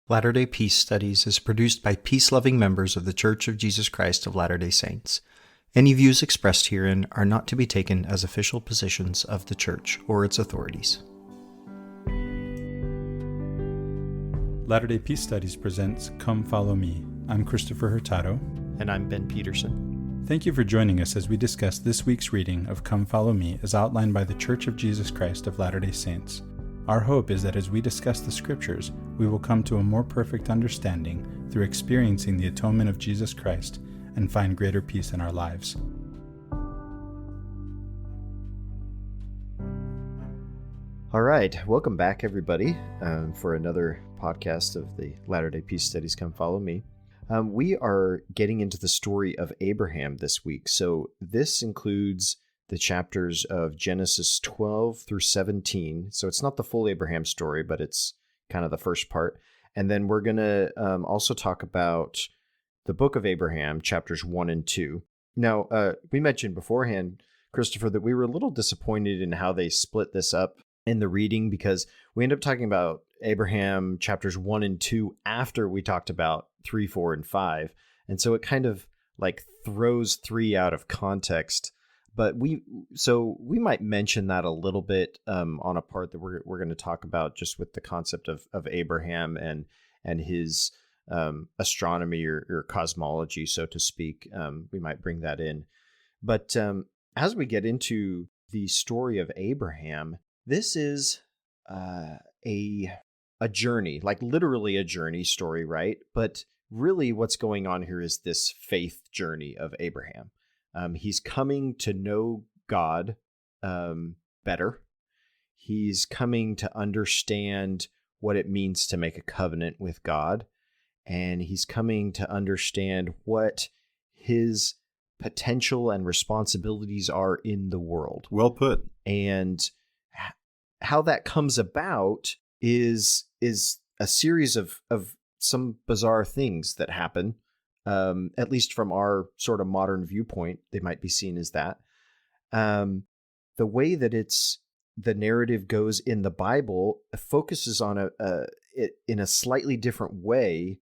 Latter-day Peace Studies is produced by peace-loving members of the Church of Jesus Christ of Latter-day Saints. Any views expressed herein are not to be taken as official positions of the Church or its authorities. Latter-day Peace Studies presents Come Follow Me. I'm Christopher Hurtado. And I'm Ben Peterson. Thank you for joining us as we discuss this week's reading of Come Follow Me as outlined by the Church of Jesus Christ of Latter-day Saints. Our hope is that as we discuss the Scriptures, we will come to a more perfect understanding through experiencing the atonement of Jesus Christ and find greater peace in our lives. All right, welcome back, everybody, for another podcast of the Latter-day Peace Studies Come Follow Me. We are getting into the story of Abraham this week, so this includes the chapters of Genesis 12 through 17. So it's not the full Abraham story, but it's kind of the first part. And then we're going to also talk about the book of Abraham, chapters 1 and 2. Now, we mentioned beforehand, Christopher, that we were a little disappointed in how they split this up in the reading, because we end up talking about Abraham chapters 1 and 2 after we talked about 3, 4, and 5. And so it kind of like throws 3 out of context. But we might mention that a little bit on a part that we're going to talk about, just with the concept of Abraham and his astronomy or cosmology, so to speak. We might bring that in. But as we get into the story of Abraham, this is a journey, like literally a journey story, right? But really what's going on here is this faith journey of Abraham. He's coming to know God better. He's coming to understand what it means to make a covenant with God. And he's coming to understand what his potential and responsibilities are in the world. Well put. And how that comes about is a series of some bizarre things that happen. At least from our sort of modern viewpoint, they might be seen as that. The way that the narrative goes in the Bible focuses on it in a slightly different way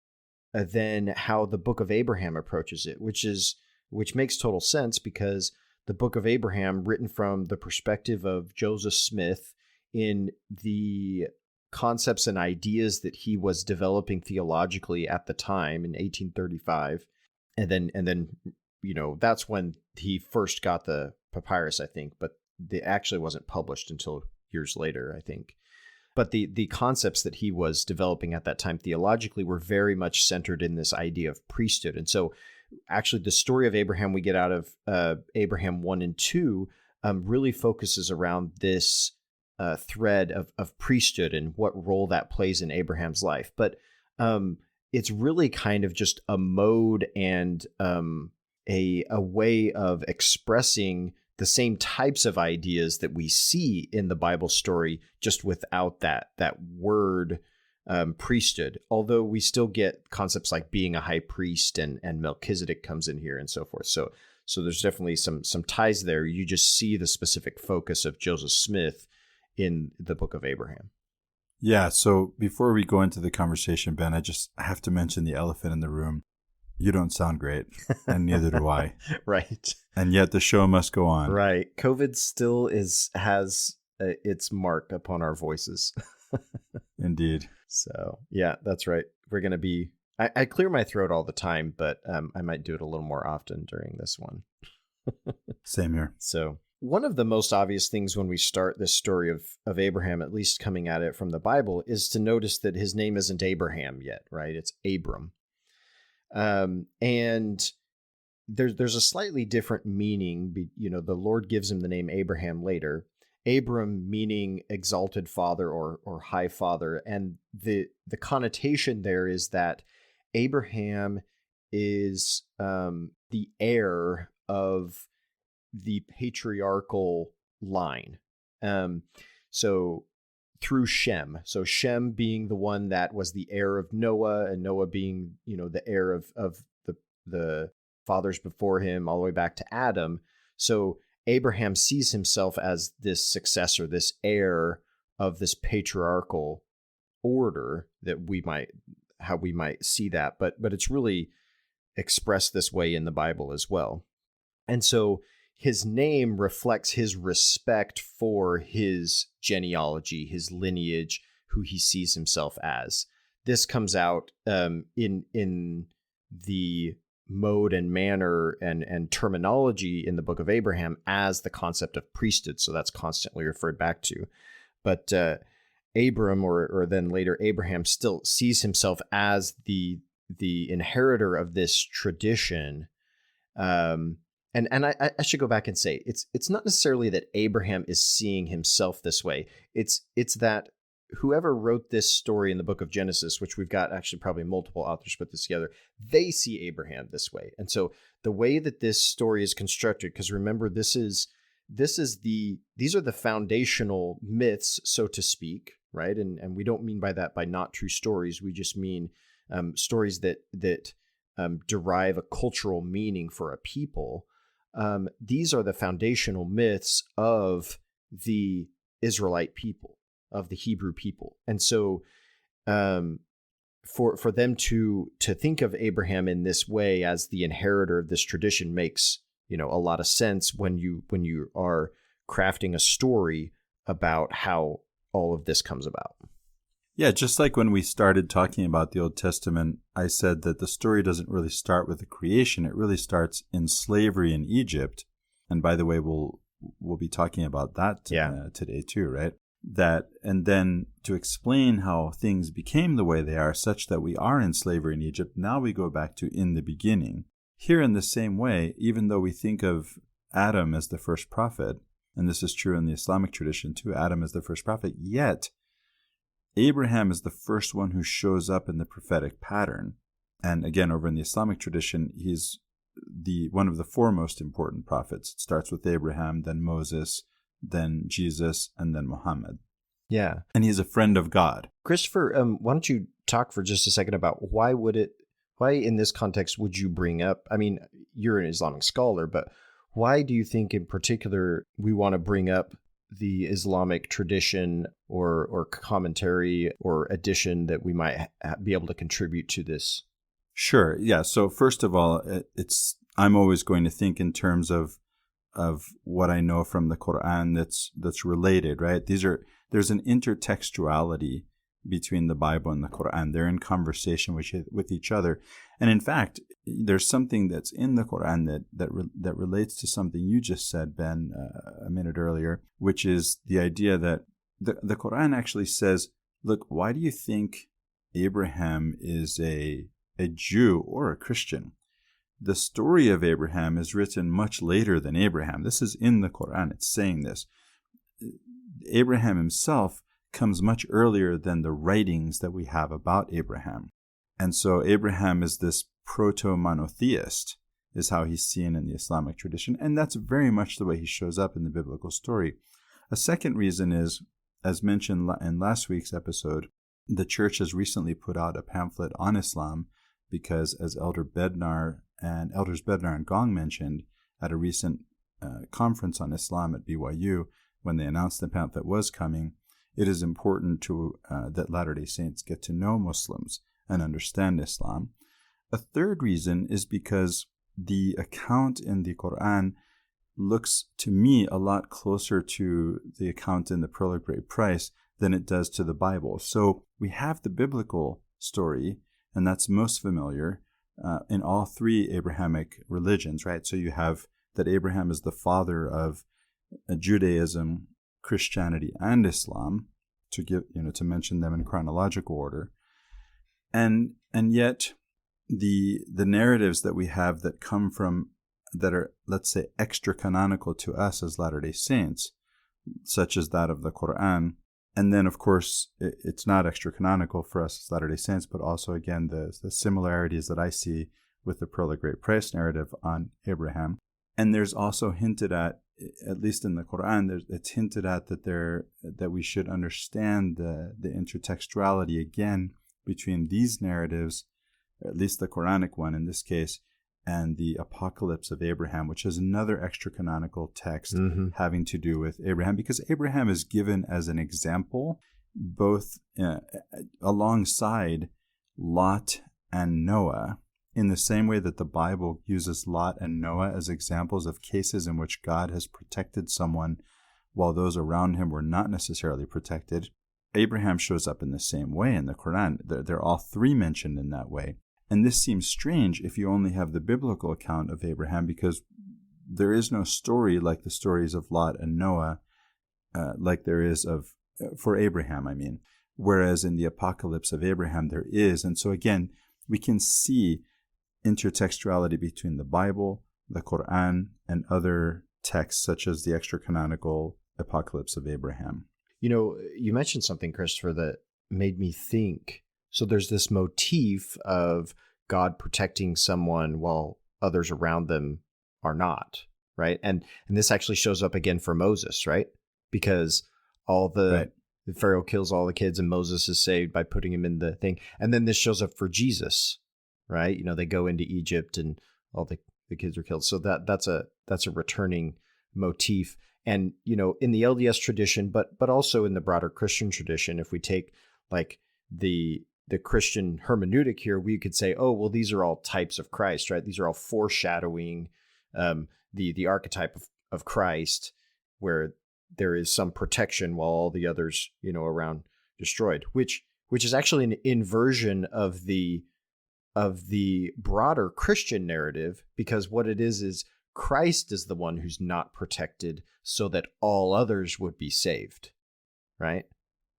than how the book of Abraham approaches it, which makes total sense, because the book of Abraham, written from the perspective of Joseph Smith in the concepts and ideas that he was developing theologically at the time in 1835. And then, that's when he first got the papyrus, I think, but it actually wasn't published until years later, I think. But the concepts that he was developing at that time theologically were very much centered in this idea of priesthood. And so actually the story of Abraham we get out of Abraham 1 and 2 really focuses around this thread of priesthood and what role that plays in Abraham's life. But it's really kind of just a mode and a way of expressing the same types of ideas that we see in the Bible story, just without that word priesthood. Although we still get concepts like being a high priest, and Melchizedek comes in here and so forth. So there's definitely some ties there. You just see the specific focus of Joseph Smith in the book of Abraham. Yeah, so before we go into the conversation, Ben, I have to mention the elephant in the room. You don't sound great, and neither do I. Right. And yet the show must go on. Right. COVID still has its mark upon our voices. Indeed. So, yeah, that's right. We're going to be... I clear my throat all the time, but I might do it a little more often during this one. Same here. So... one of the most obvious things when we start this story of Abraham, at least coming at it from the Bible, is to notice that his name isn't Abraham yet, right? It's Abram. And there's a slightly different meaning. The Lord gives him the name Abraham later. Abram meaning exalted father or high father. And the connotation there is that Abraham is the heir of the patriarchal line. So through Shem. So Shem being the one that was the heir of Noah, and Noah being, the heir of the fathers before him, all the way back to Adam. So Abraham sees himself as this successor, this heir of this patriarchal order that we might how we might see that, but it's really expressed this way in the Bible as well. And so his name reflects his respect for his genealogy, his lineage, who he sees himself as. This comes out in the mode and manner and terminology in the book of Abraham as the concept of priesthood. So that's constantly referred back to. But Abram, or then later Abraham, still sees himself as the inheritor of this tradition. And I should go back and say it's not necessarily that Abraham is seeing himself this way. It's that whoever wrote this story in the book of Genesis, which we've got actually probably multiple authors put this together, they see Abraham this way. And so the way that this story is constructed, because remember, these are the foundational myths, so to speak, right? And we don't mean by that by not true stories. We just mean stories that derive a cultural meaning for a people. These are the foundational myths of the Israelite people, of the Hebrew people. And so for them to think of Abraham in this way as the inheritor of this tradition makes, a lot of sense when you are crafting a story about how all of this comes about. Yeah, just like when we started talking about the Old Testament, I said that the story doesn't really start with the creation. It really starts in slavery in Egypt. And by the way, we'll be talking about that today too, right? And then to explain how things became the way they are, such that we are in slavery in Egypt, now we go back to in the beginning. Here in the same way, even though we think of Adam as the first prophet, and this is true in the Islamic tradition too, Adam is the first prophet, yet Abraham is the first one who shows up in the prophetic pattern. And again, over in the Islamic tradition, he's one of the four most important prophets. It starts with Abraham, then Moses, then Jesus, and then Muhammad. Yeah. And he's a friend of God. Christopher, why don't you talk for just a second about why in this context would you bring up, I mean, you're an Islamic scholar, but why do you think in particular we want to bring up the Islamic tradition or commentary or addition that we might be able to contribute to this? Sure. Yeah. So first of all, I'm always going to think in terms of what I know from the Quran that's related, right? There's an intertextuality between the Bible and the Quran. They're in conversation with each other. And in fact, there's something that's in the Quran that relates to something you just said, Ben, a minute earlier, which is the idea that the Quran actually says, look, why do you think Abraham is a Jew or a Christian? The story of Abraham is written much later than Abraham. This is in the Quran. It's saying this. Abraham himself comes much earlier than the writings that we have about Abraham. And so Abraham is this proto-monotheist, is how he's seen in the Islamic tradition. And that's very much the way he shows up in the biblical story. A second reason is, as mentioned in last week's episode, the church has recently put out a pamphlet on Islam because, as Elders Bednar and Gong mentioned at a recent conference on Islam at BYU, when they announced the pamphlet was coming, it is important that Latter-day Saints get to know Muslims and understand Islam. A third reason is because the account in the Quran looks to me a lot closer to the account in the Pearl of Great Price than it does to the Bible. So we have the biblical story, and that's most familiar in all three Abrahamic religions, right? So you have that Abraham is the father of Judaism, Christianity, and Islam, to mention them in chronological order. And yet the narratives that we have that come from, that are, let's say, extra canonical to us as Latter-day Saints, such as that of the Quran, and then of course it's not extra canonical for us as Latter-day Saints, but also again the similarities that I see with the Pearl of Great Price narrative on Abraham. And there's also hinted at least in the Quran, it's hinted at that we should understand the intertextuality again between these narratives, at least the Quranic one in this case, and the Apocalypse of Abraham, which is another extra canonical text having to do with Abraham, because Abraham is given as an example both alongside Lot and Noah in the same way that the Bible uses Lot and Noah as examples of cases in which God has protected someone while those around him were not necessarily protected. Abraham shows up in the same way in the Quran. They're all three mentioned in that way. And this seems strange if you only have the biblical account of Abraham, because there is no story like the stories of Lot and Noah, like there is for Abraham, I mean. Whereas in the Apocalypse of Abraham, there is. And so again, we can see intertextuality between the Bible, the Quran, and other texts such as the extra-canonical Apocalypse of Abraham. You know, you mentioned something, Christopher, that made me think. So there's this motif of God protecting someone while others around them are not, right? And this actually shows up again for Moses, right? Because the Pharaoh kills all the kids and Moses is saved by putting him in the thing. And then this shows up for Jesus, right? You know, they go into Egypt and all the kids are killed. So that's a returning motif. And, you know, in the LDS tradition, but also in the broader Christian tradition, if we take like the Christian hermeneutic here, we could say, oh, well, these are all types of Christ, right? These are all foreshadowing the archetype of Christ, where there is some protection while all the others, you know, around destroyed, which is actually an inversion of the broader Christian narrative, because what it is Christ is the one who's not protected so that all others would be saved, right?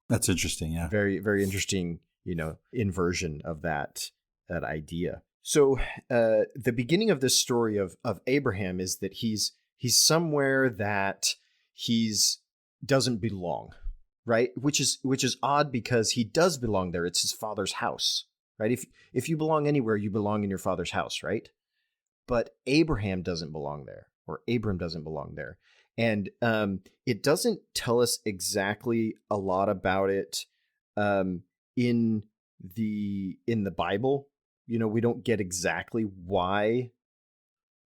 That's interesting, yeah. Very, very interesting, you know, inversion of that idea. So the beginning of this story of Abraham is that he's somewhere that doesn't belong, right? Which is odd, because he does belong there. It's his father's house, right? If you belong anywhere, you belong in your father's house, right? But Abraham doesn't belong there, or Abram doesn't belong there. And it doesn't tell us exactly a lot about it in the Bible. You know, we don't get exactly why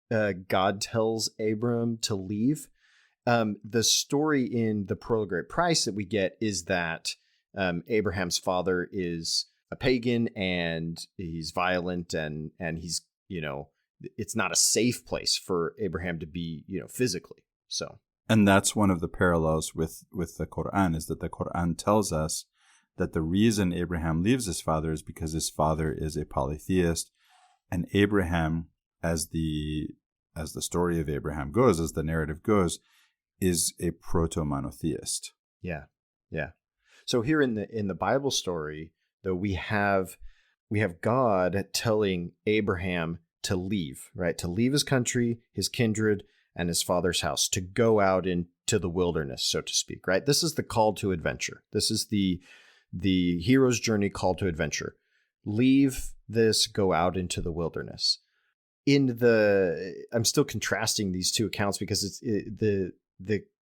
God tells Abram to leave. The story in the Pearl of Great Price that we get is that Abraham's father is a pagan and he's violent and he's, you know, it's not a safe place for Abraham to be, you know, physically. So, and that's one of the parallels with the Quran, is that the Quran tells us that the reason Abraham leaves his father is because his father is a polytheist, and Abraham, as the story of Abraham goes, as the narrative goes, is a proto-monotheist. Yeah. So here in the Bible story, though, we have God telling Abraham to leave, right? To leave his country, his kindred, and his father's house, to go out into the wilderness, so to speak, right? This is the call to adventure. This is the hero's journey call to adventure. Leave this, go out into the wilderness. I'm still contrasting these two accounts because the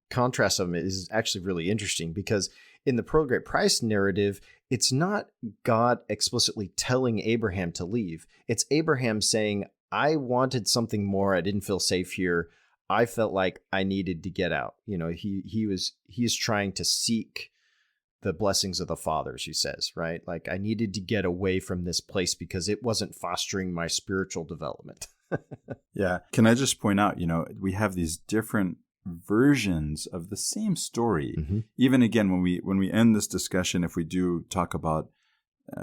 contrast of them is actually really interesting, because in the Pearl of Great Price narrative, it's not God explicitly telling Abraham to leave. It's Abraham saying, I wanted something more. I didn't feel safe here. I felt like I needed to get out. You know, he's trying to seek the blessings of the fathers, he says, right? Like, I needed to get away from this place because it wasn't fostering my spiritual development. Yeah. Can I just point out, you know, we have these different versions of the same story. Mm-hmm. Even again, when we end this discussion, if we do talk about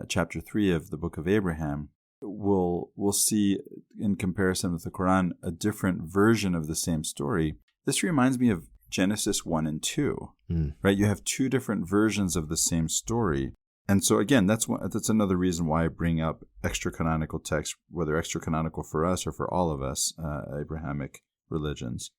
chapter 3 of the book of Abraham, we'll see, in comparison with the Quran, a different version of the same story. This reminds me of Genesis 1 and 2, right? You have two different versions of the same story. And so again, that's another reason why I bring up extra-canonical texts, whether extra-canonical for us or for all of us, Abrahamic religions.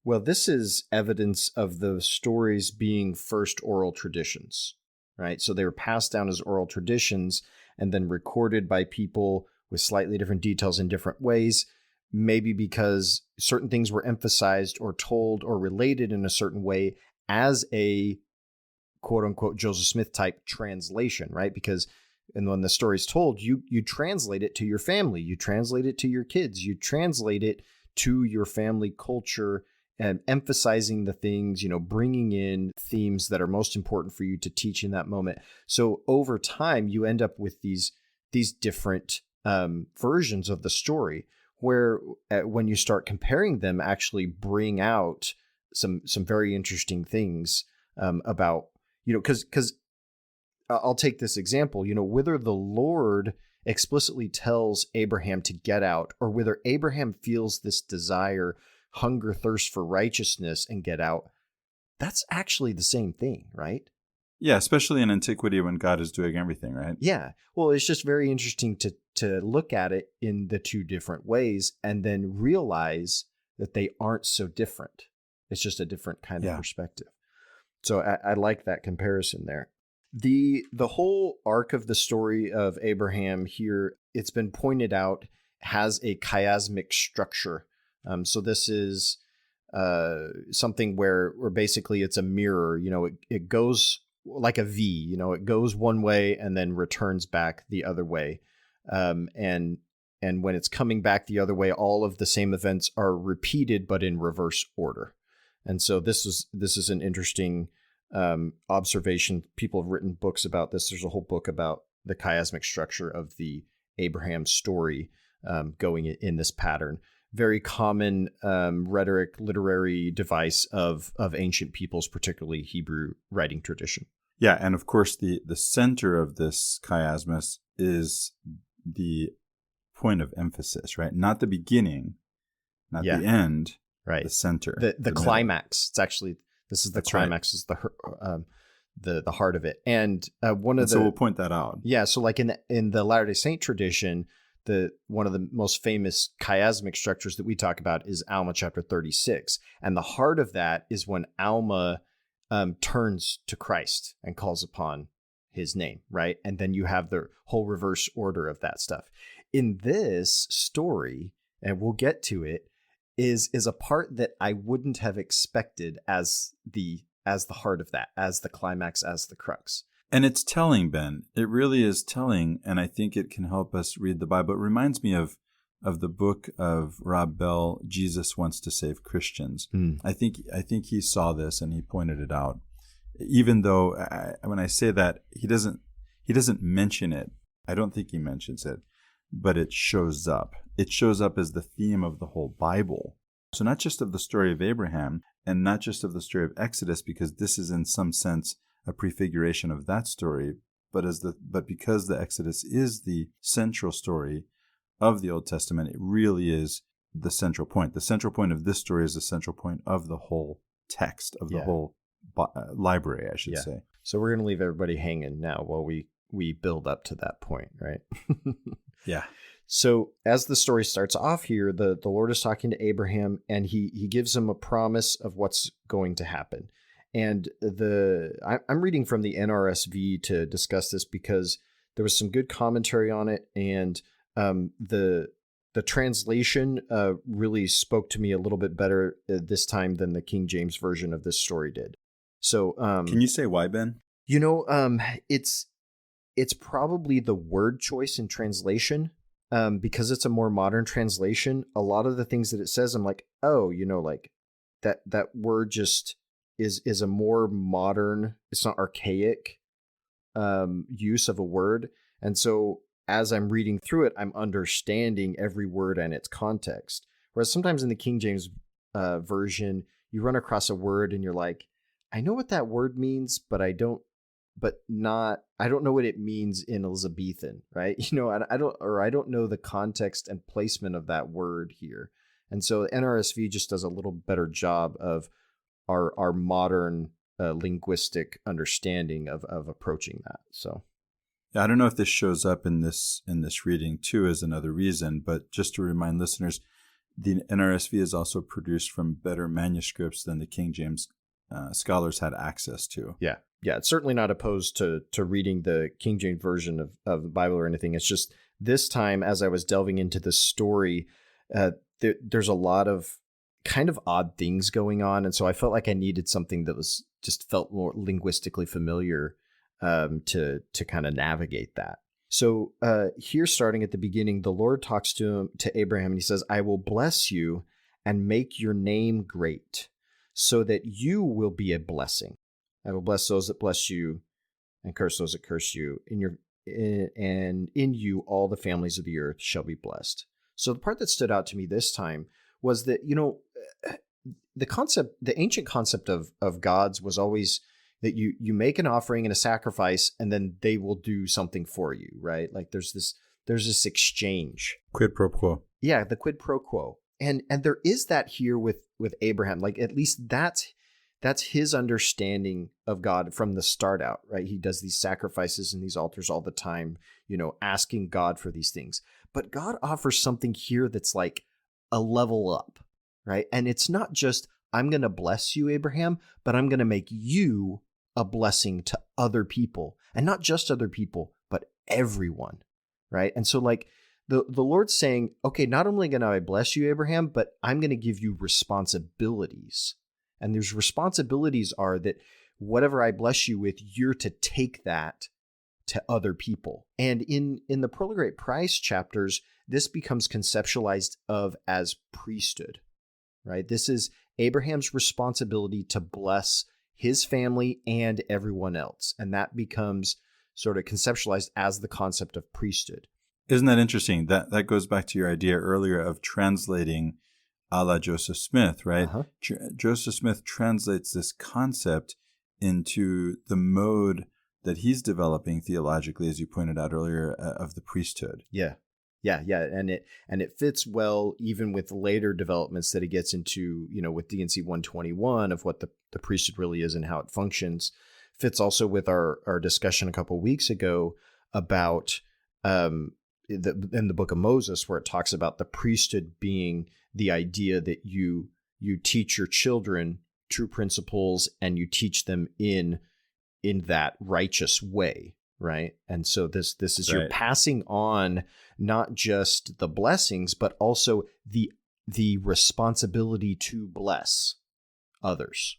Well, this is evidence of the stories being first oral traditions, right? So they were passed down as oral traditions and then recorded by people with slightly different details in different ways, maybe because certain things were emphasized or told or related in a certain way as a quote-unquote Joseph Smith type translation, right? Because when the story's told, you translate it to your family, you translate it to your kids, you translate it to your family culture, and emphasizing the things, you know, bringing in themes that are most important for you to teach in that moment. So over time, you end up with these these different versions of the story, where when you start comparing them, actually bring out some very interesting things about, because I'll take this example, whether the Lord explicitly tells Abraham to get out, or whether Abraham feels this desire, hunger, thirst for righteousness and get out, that's actually the same thing, right? Yeah, especially in antiquity when God is doing everything, right? Yeah. Well, it's just very interesting to look at it in the two different ways and then realize that they aren't so different. It's just a different kind of perspective. So I like that comparison there. The whole arc of the story of Abraham here, it's been pointed out, has a chiasmic structure. So this is something where basically it's a mirror. It goes like a V. It goes one way and then returns back the other way. And when it's coming back the other way, all of the same events are repeated, but in reverse order. And so this is an interesting observation. People have written books about this. There's a whole book about the chiasmic structure of the Abraham story going in this pattern. Very common rhetoric, literary device of ancient peoples, particularly Hebrew writing tradition. Yeah, and of course the center of this chiasmus is the point of emphasis, right? Not the beginning, not the end, right? The center, the climax. It's actually, this is the climax, is the heart of it. And so we'll point that out. Yeah, so like in the Latter-day Saint tradition, one of the most famous chiasmic structures that we talk about is Alma chapter 36. And the heart of that is when Alma turns to Christ and calls upon his name, right? And then you have the whole reverse order of that stuff. In this story, and we'll get to it, is a part that I wouldn't have expected as the heart of that, as the climax, as the crux. And it's telling, Ben. It really is telling, and I think it can help us read the Bible. It reminds me of the book of Rob Bell, Jesus Wants to Save Christians. I think he saw this and he pointed it out. Even though when I say that, he doesn't mention it. I don't think he mentions it, but it shows up. It shows up as the theme of the whole Bible. So not just of the story of Abraham and not just of the story of Exodus, because this is in some sense a prefiguration of that story, but because the Exodus is the central story of the Old Testament, it really is the central point. The central point of this story is the central point of the whole text, of the whole library, I should say. So we're going to leave everybody hanging now while we build up to that point, right? Yeah. So as the story starts off here, the Lord is talking to Abraham, and he gives him a promise of what's going to happen. And I'm reading from the NRSV to discuss this because there was some good commentary on it, and the translation really spoke to me a little bit better this time than the King James version of this story did. So can you say why, Ben? It's probably the word choice in translation. Because it's a more modern translation, a lot of the things that it says, I'm like, oh, like that word just is a more modern, it's not archaic use of a word. And so as I'm reading through it, I'm understanding every word and its context. Whereas sometimes in the King James version, you run across a word and you're like, I know what that word means, but I don't know what it means in Elizabethan, right? I don't know the context and placement of that word here. And so NRSV just does a little better job of our modern linguistic understanding of approaching that. So I don't know if this shows up in this reading too as another reason, but just to remind listeners, the NRSV is also produced from better manuscripts than the King James scholars had access to. Yeah, it's certainly not opposed to reading the King James version of the Bible or anything. It's just this time, as I was delving into the story, there's a lot of kind of odd things going on, and so I felt like I needed something that was just felt more linguistically familiar to kind of navigate that. So here, starting at the beginning, the Lord talks to Abraham, and he says, "I will bless you and make your name great, so that you will be a blessing. I will bless those that bless you and curse those that curse you. and in you all the families of the earth shall be blessed. So the part that stood out to me this time was that, the ancient concept of gods was always that you make an offering and a sacrifice, and then they will do something for you, right? Like there's this exchange. Quid pro quo. Yeah, the quid pro quo. And there is that here with Abraham. Like at least that's his understanding of God from the start out, right? He does these sacrifices and these altars all the time, asking God for these things. But God offers something here that's like a level up, right? And it's not just, I'm going to bless you, Abraham, but I'm going to make you a blessing to other people. And not just other people, but everyone, right? And so like the Lord's saying, okay, not only going to bless you, Abraham, but I'm going to give you responsibilities. And those responsibilities are that whatever I bless you with, you're to take that to other people. And in the Pearl of Great Price chapters, this becomes conceptualized as priesthood, right? This is Abraham's responsibility to bless his family and everyone else. And that becomes sort of conceptualized as the concept of priesthood. Isn't that interesting? That goes back to your idea earlier of translating a la Joseph Smith, right? Uh-huh. Joseph Smith translates this concept into the mode that he's developing theologically, as you pointed out earlier, of the priesthood. Yeah. And it fits well even with later developments that he gets into, with D&C 121 of what the priesthood really is and how it functions. Fits also with our discussion a couple of weeks ago about in the book of Moses, where it talks about the priesthood being the idea that you teach your children true principles and you teach them in that righteous way, right? And so this is right. You're passing on not just the blessings, but also the responsibility to bless others,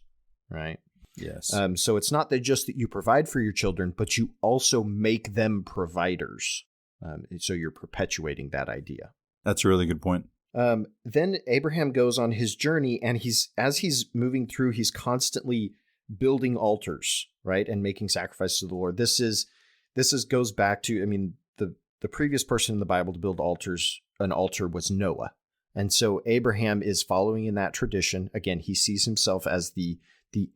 right? Yes. So it's not that just that you provide for your children, but you also make them providers. So you're perpetuating that idea. That's a really good point. Then Abraham goes on his journey, and as he's moving through, he's constantly building altars, right, and making sacrifices to the Lord. This goes back to, the previous person in the Bible to build an altar was Noah, and so Abraham is following in that tradition. Again, he sees himself as the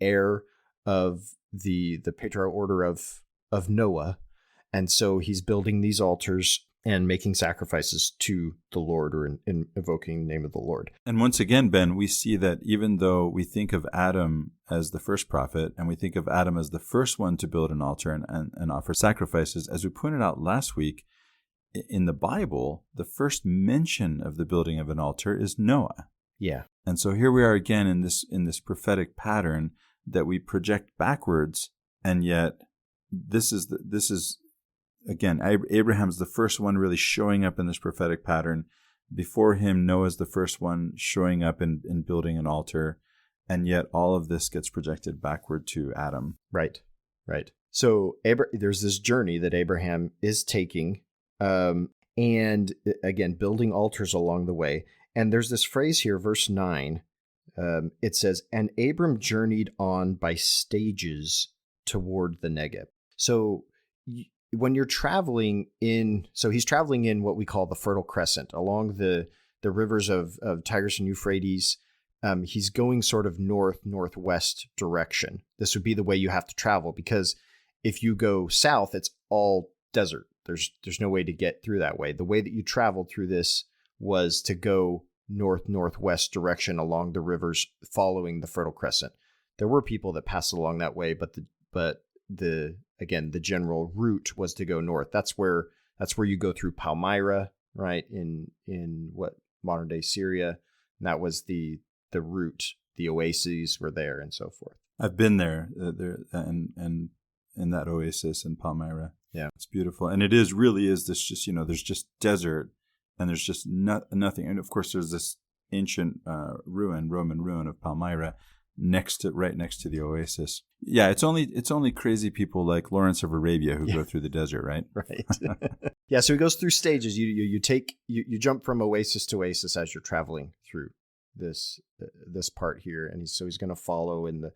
heir of the patriarchal order of Noah, and so he's building these altars and making sacrifices to the Lord, or in invoking the name of the Lord. And once again, Ben, we see that even though we think of Adam as the first prophet, and we think of Adam as the first one to build an altar and offer sacrifices, as we pointed out last week, in the Bible, the first mention of the building of an altar is Noah. Yeah. And so here we are again in this prophetic pattern that we project backwards, and yet this is again, Abraham's the first one really showing up in this prophetic pattern. Before him, Noah's the first one showing up in building an altar. And yet all of this gets projected backward to Adam. Right. So there's this journey that Abraham is taking, and again, building altars along the way. And there's this phrase here, verse 9. It says, "And Abram journeyed on by stages toward the Negev." So when you're traveling he's traveling in what we call the Fertile Crescent along the rivers of Tigris and Euphrates. He's going sort of northwest direction. This would be the way you have to travel, because if you go south, it's all desert. There's no way to get through that way. The way that you traveled through this was to go northwest direction along the rivers, following the Fertile Crescent. There were people that passed along that way, but the general route was to go north. That's where you go through Palmyra, right, in what modern day Syria. And that was the route. The oases were there and so forth. I've been there, and in that oasis in Palmyra. Yeah, it's beautiful, and it really is this just there's just desert, and there's just nothing. And of course, there's this ancient Roman ruin of Palmyra right next to the oasis. Yeah, it's only crazy people like Lawrence of Arabia who go through the desert, right? Right. Yeah, so he goes through stages. You jump from oasis to oasis as you're traveling through this part here, and he's going to follow in the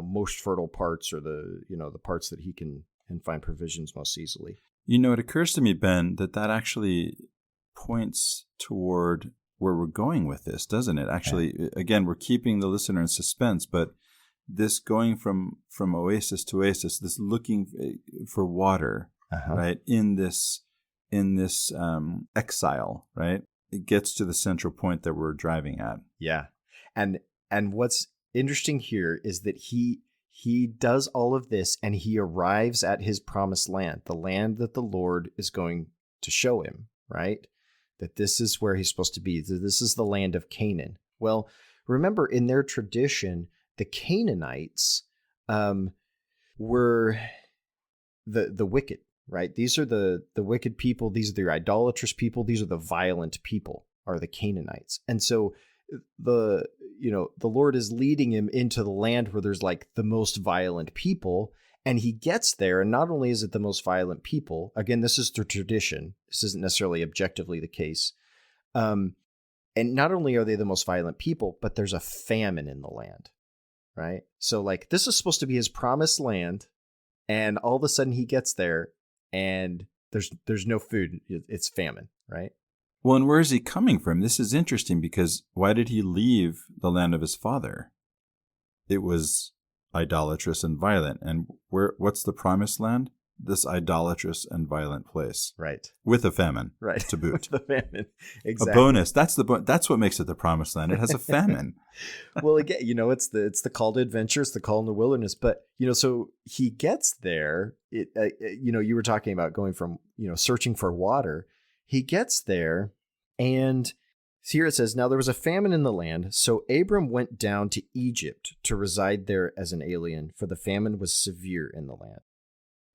most fertile parts, or the parts that he can and find provisions most easily. It occurs to me, Ben, that actually points toward where we're going with this, doesn't it? Actually, again, we're keeping the listener in suspense, but this going from oasis to oasis, this looking for water, right, in this exile, right, it gets to the central point that we're driving at. Yeah, and what's interesting here is that he does all of this, and he arrives at his promised land, the land that the Lord is going to show him, right? That this is where he's supposed to be. This is the land of Canaan. Well, remember, in their tradition, the Canaanites were the wicked, right? These are the wicked people. These are the idolatrous people. These are the violent people, are the Canaanites. And so the Lord is leading him into the land where there's like the most violent people. And he gets there, and not only is it the most violent people, again, this is the tradition. This isn't necessarily objectively the case. And not only are they the most violent people, but there's a famine in the land, right? So like this is supposed to be his promised land, and all of a sudden he gets there and there's no food. It's famine, right? Well, and where is he coming from? This is interesting because why did he leave the land of his father? It was idolatrous and violent. And what's the promised land? This idolatrous and violent place. Right. With a famine. Right. To boot. With the famine. Exactly. A bonus. That's what makes it the promised land. It has a famine. Well, again, it's the call to adventure, it's the call in the wilderness. But, so he gets there. You were talking about going from, searching for water. He gets there, and here it says, now there was a famine in the land, so Abram went down to Egypt to reside there as an alien, for the famine was severe in the land.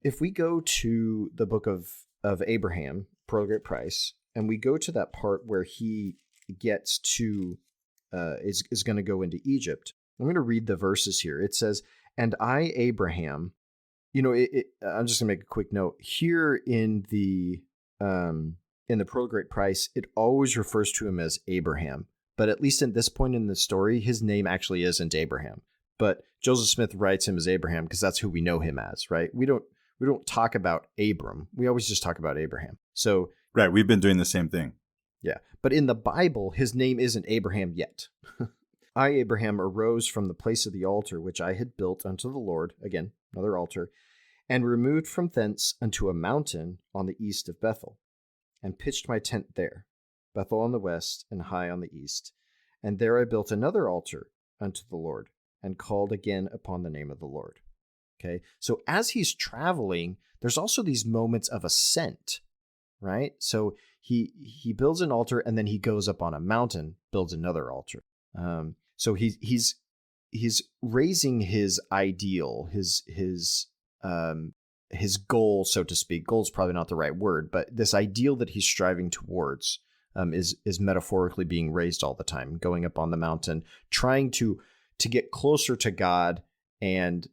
If we go to the book of Abraham, Pearl of Great Price, and we go to that part where he gets to, is going to go into Egypt, I'm going to read the verses here. It says, and I, Abraham, I'm just going to make a quick note. Here in the Pearl of Great Price, it always refers to him as Abraham. But at least at this point in the story, his name actually isn't Abraham. But Joseph Smith writes him as Abraham because that's who we know him as, right? We don't talk about Abram. We always just talk about Abraham. So right, we've been doing the same thing. Yeah, but in the Bible, his name isn't Abraham yet. I, Abraham, arose from the place of the altar which I had built unto the Lord, again, another altar, and removed from thence unto a mountain on the east of Bethel, and pitched my tent there, Bethel on the west and Hai on the east. And there I built another altar unto the Lord, and called again upon the name of the Lord. Okay, so as he's traveling, there's also these moments of ascent, right? So he builds an altar, and then he goes up on a mountain, builds another altar. So he's raising his ideal, his goal, so to speak. Goal is probably not the right word, but this ideal that he's striving towards is metaphorically being raised all the time, going up on the mountain, trying to get closer to God. And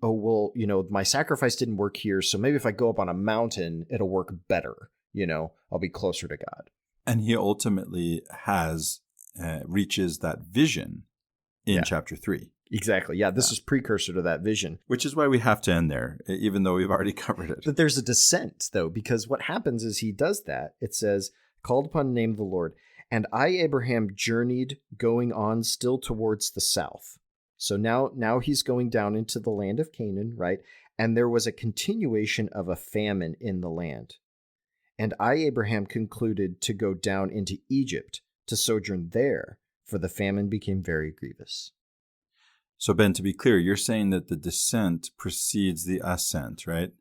oh, well, my sacrifice didn't work here, so maybe if I go up on a mountain, it'll work better. I'll be closer to God. And he ultimately reaches that vision in chapter 3. Exactly. Yeah, this is precursor to that vision. Which is why we have to end there, even though we've already covered it. But there's a descent, though, because what happens is he does that. It says, called upon the name of the Lord. And I, Abraham, journeyed, going on still towards the south. So now he's going down into the land of Canaan, right? And there was a continuation of a famine in the land. And I, Abraham, concluded to go down into Egypt to sojourn there, for the famine became very grievous. So Ben, to be clear, you're saying that the descent precedes the ascent, right?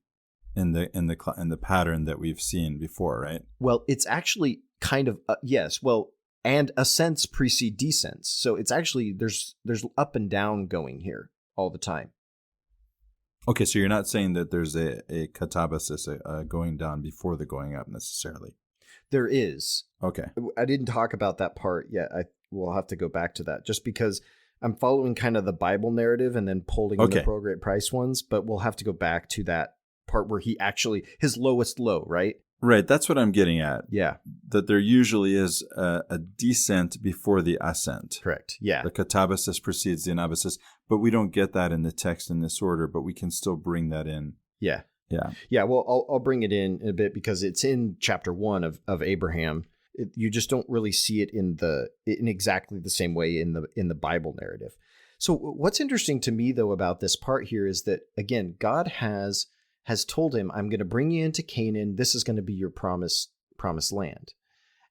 In the pattern that we've seen before, right? Well, it's actually kind of yes. Well, and ascents precede descents, so it's actually there's up and down going here all the time. Okay, so you're not saying that there's a katabasis, a going down before the going up necessarily. There is. Okay. I didn't talk about that part yet. I will have to go back to that just because I'm following kind of the Bible narrative and then pulling in the Pearl of Great Price ones, but we'll have to go back to that part where he actually, his lowest low, right? Right, that's what I'm getting at. Yeah. That there usually is a descent before the ascent. Correct, yeah. The katabasis precedes the anabasis, but we don't get that in the text in this order, but we can still bring that in. Yeah. Yeah. Yeah, well, I'll bring it in a bit because it's in chapter 1 of Abraham. You just don't really see it in exactly the same way in the Bible narrative. So what's interesting to me though about this part here is that again, God has told him, "I'm going to bring you into Canaan. This is going to be your promised land."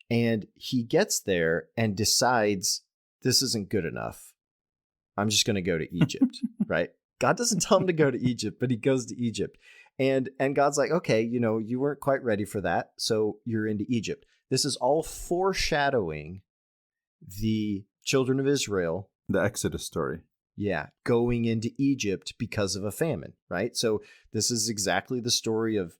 And he gets there and decides this isn't good enough. I'm just going to go to Egypt, right? God doesn't tell him to go to Egypt, but he goes to Egypt. And God's like, okay, you weren't quite ready for that, so you're into Egypt. This is all foreshadowing the children of Israel. The Exodus story. Yeah, going into Egypt because of a famine, right? So this is exactly the story of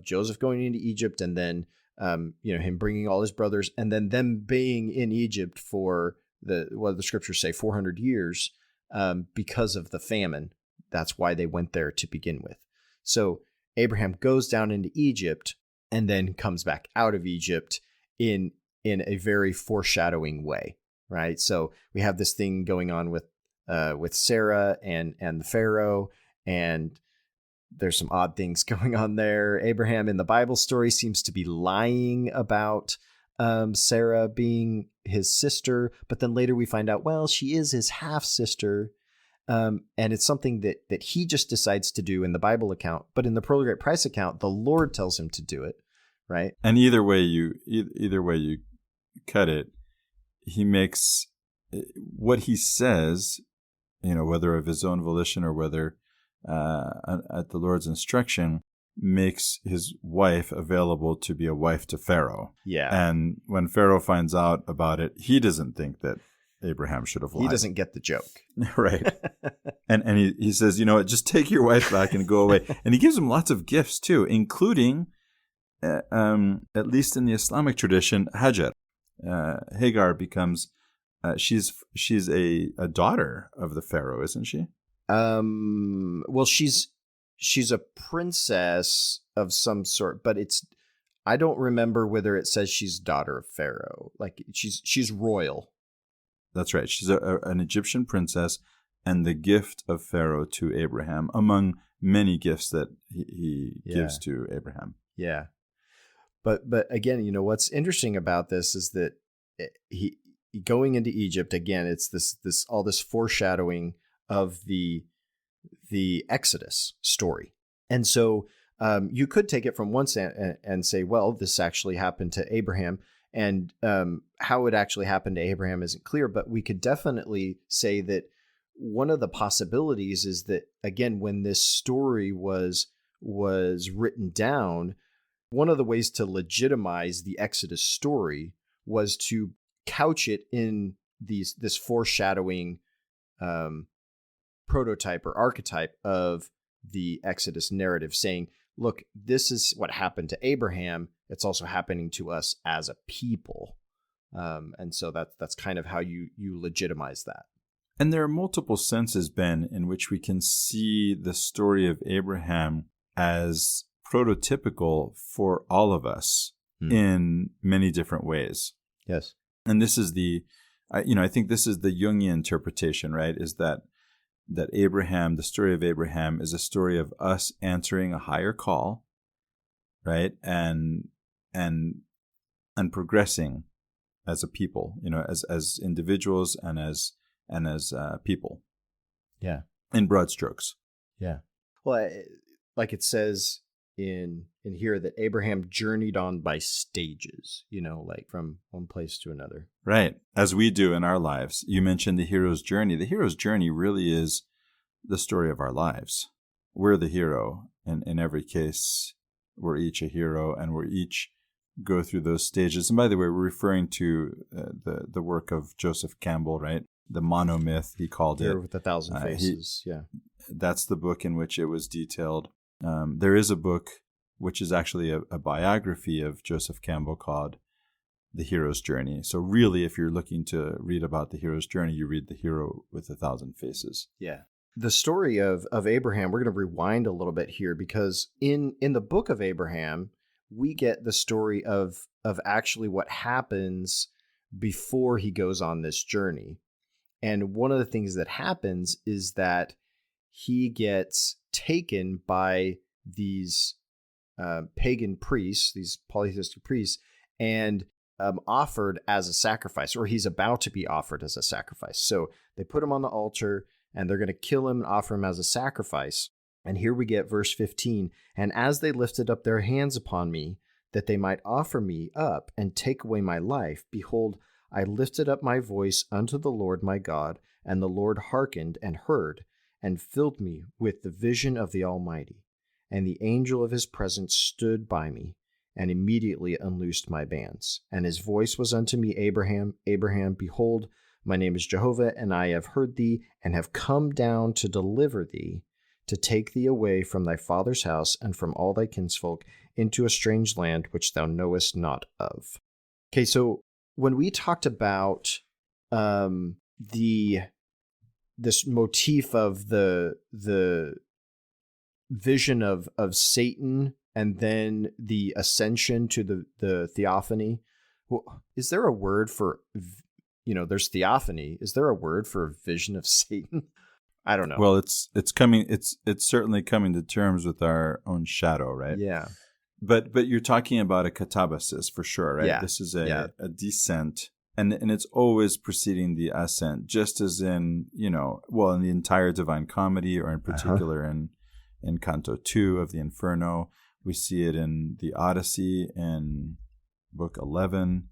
Joseph going into Egypt and then him bringing all his brothers and then them being in Egypt for what the scriptures say, 400 years because of the famine. That's why they went there to begin with. So Abraham goes down into Egypt and then comes back out of Egypt in a very foreshadowing way, right? So we have this thing going on with Sarah and the Pharaoh, and there's some odd things going on there. Abraham in the Bible story seems to be lying about Sarah being his sister, but then later we find out, well, she is his half sister. And it's something that he just decides to do in the Bible account, but in the Pearl of Great Price account, the Lord tells him to do it, right? And either way you cut it, he makes what he says, whether of his own volition or whether at the Lord's instruction, makes his wife available to be a wife to Pharaoh. Yeah. And when Pharaoh finds out about it, he doesn't think that Abraham should have lied. He doesn't get the joke. Right. And he says, just take your wife back and go away. And he gives him lots of gifts too, including, at least in the Islamic tradition, Hajar. Hagar becomes, she's a daughter of the Pharaoh, isn't she? Well, she's a princess of some sort, but I don't remember whether it says she's daughter of Pharaoh. Like she's royal. That's right. She's an Egyptian princess and the gift of Pharaoh to Abraham, among many gifts that he gives to Abraham. Yeah. But again, what's interesting about this is that he going into Egypt, again, it's this all this foreshadowing of the Exodus story. And so you could take it from one side and say, well, this actually happened to Abraham. And how it actually happened to Abraham isn't clear, but we could definitely say that one of the possibilities is that, again, when this story was written down, one of the ways to legitimize the Exodus story was to couch it in this foreshadowing prototype or archetype of the Exodus narrative, saying, look, this is what happened to Abraham. It's also happening to us as a people. And so that's kind of how you legitimize that. And there are multiple senses, Ben, in which we can see the story of Abraham as prototypical for all of us in many different ways. Yes. And this is I think this is the Jungian interpretation, right? Is that Abraham, the story of Abraham, is a story of us answering a higher call, right? And progressing as a people, as individuals and as people. Yeah. In broad strokes. Yeah. Well, like it says in here that Abraham journeyed on by stages, like from one place to another. Right. As we do in our lives. You mentioned the hero's journey. The hero's journey really is the story of our lives. We're the hero. And in every case, we're each a hero, and we're each go through those stages. And by the way, we're referring to the work of Joseph Campbell, right? The monomyth, he called it. With 1,000 faces, yeah. That's the book in which it was detailed. There is a book which is actually a biography of Joseph Campbell called The Hero's Journey. So really, if you're looking to read about the hero's journey, you read The Hero with 1,000 Faces. Yeah. The story of Abraham, we're going to rewind a little bit here because in the book of Abraham, we get the story of actually what happens before he goes on this journey. And one of the things that happens is that he gets taken by these pagan priests, these polytheistic priests, and offered as a sacrifice, or he's about to be offered as a sacrifice. So they put him on the altar, and they're going to kill him and offer him as a sacrifice. And here we get verse 15. And as they lifted up their hands upon me, that they might offer me up and take away my life, behold, I lifted up my voice unto the Lord my God, and the Lord hearkened and heard, and filled me with the vision of the Almighty. And the angel of his presence stood by me, and immediately unloosed my bands. And his voice was unto me, Abraham, Abraham, behold, my name is Jehovah, and I have heard thee, and have come down to deliver thee, to take thee away from thy father's house, and from all thy kinsfolk, into a strange land which thou knowest not of. Okay, so when we talked about this motif of the vision of Satan and then the ascension to the theophany, well, is there a word for, there's theophany. Is there a word for vision of Satan? I don't know. Well, it's coming. It's certainly coming to terms with our own shadow, right? Yeah. But you're talking about a katabasis for sure, right? Yeah. This is a descent, and it's always preceding the ascent, just as in in the entire Divine Comedy, or in particular in Canto 2 of the Inferno. We see it in the Odyssey in Book 11,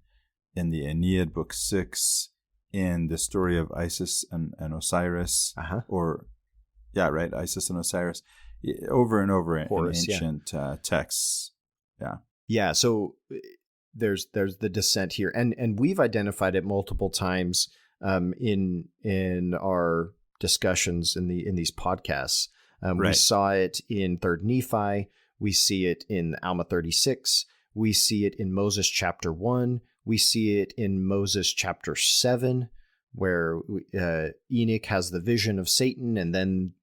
in the Aeneid, Book 6, in the story of Isis and Osiris, Isis and Osiris, over and over Horus, in ancient texts. Yeah. Yeah. So there's the descent here, and we've identified it multiple times in our discussions in these podcasts. We saw it in 3rd Nephi. We see it in Alma 36. We see it in Moses chapter 1. We see it in Moses chapter 7, where Enoch has the vision of Satan, and then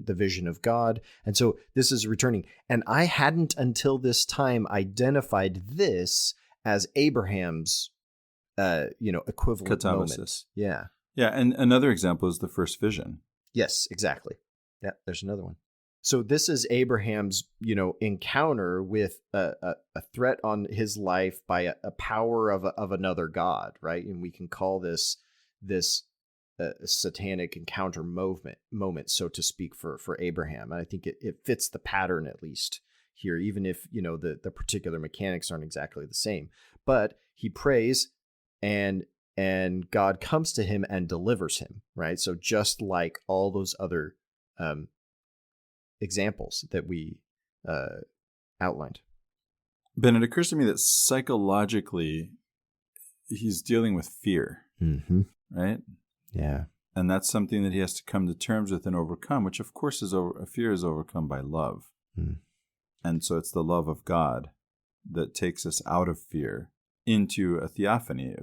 the vision of God. And so this is returning. And I hadn't until this time identified this as Abraham's equivalent Katabasis. moment. Yeah. Yeah, and another example is the first vision. Yes, exactly. Yeah, there's another one. So this is Abraham's, encounter with a threat on his life by a power of another god, right? And we can call this satanic encounter moment, so to speak, for Abraham. And I think it fits the pattern, at least here, even if the particular mechanics aren't exactly the same. But he prays, and God comes to him and delivers him, right? So just like all those other examples that we outlined. Ben, it occurs to me that psychologically he's dealing with fear, right? Yeah. And that's something that he has to come to terms with and overcome, which of course fear is overcome by love. And so it's the love of God that takes us out of fear into a theophany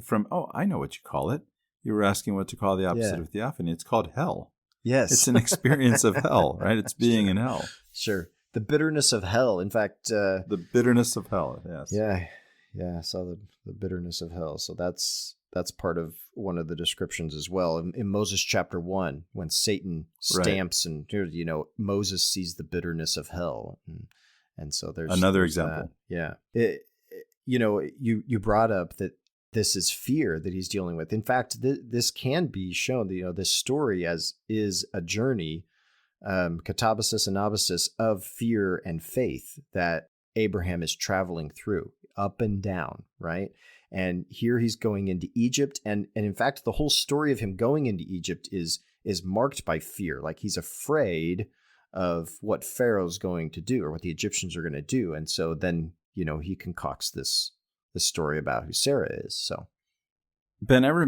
I know what you call it. You were asking what to call the opposite of theophany. It's called hell. Yes. It's an experience of hell, right? It's being in hell. Sure. The bitterness of hell. In fact, the bitterness of hell. Yes. Yeah. Yeah. I saw the bitterness of hell. So that's part of one of the descriptions as well. In Moses chapter 1, when Satan stamps and Moses sees the bitterness of hell. And so there's another example. That. Yeah. You brought up that this is fear that he's dealing with. In fact, this can be shown, this story is a journey, katabasis and abasis, of fear and faith that Abraham is traveling through, up and down, right? And here he's going into Egypt. And in fact, the whole story of him going into Egypt is marked by fear. Like he's afraid of what Pharaoh's going to do, or what the Egyptians are going to do. And so then, he concocts this story about who Sarah is. So, Ben, I don't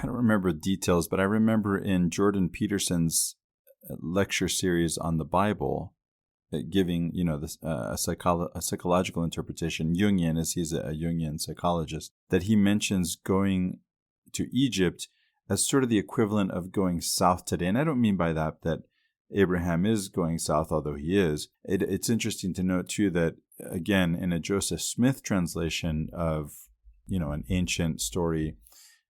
remember details, but I remember in Jordan Peterson's lecture series on the Bible, giving a psychological interpretation, Jungian, as he's a Jungian psychologist, that he mentions going to Egypt as sort of the equivalent of going south today. And I don't mean by that Abraham is going south, although he is. It's interesting to note too that, again, in a Joseph Smith translation of an ancient story,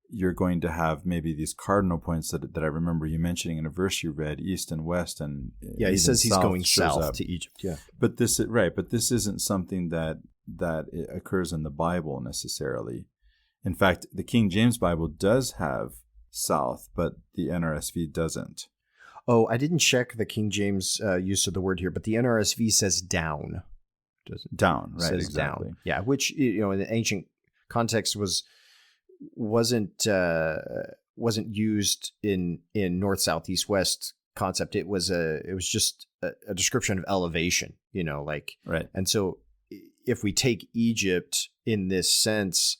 you're going to have maybe these cardinal points that I remember you mentioning in a verse you read, east and west, and yeah, he says he's going south to Egypt. Yeah, but this isn't something that occurs in the Bible necessarily. In fact, the King James Bible does have south, but the NRSV doesn't. Oh, I didn't check the King James use of the word here, but the NRSV says down. Down, right? Says exactly. down. Yeah, which in the ancient context wasn't used in north, south, east, west concept. It was just a description of elevation. Right. And so if we take Egypt in this sense,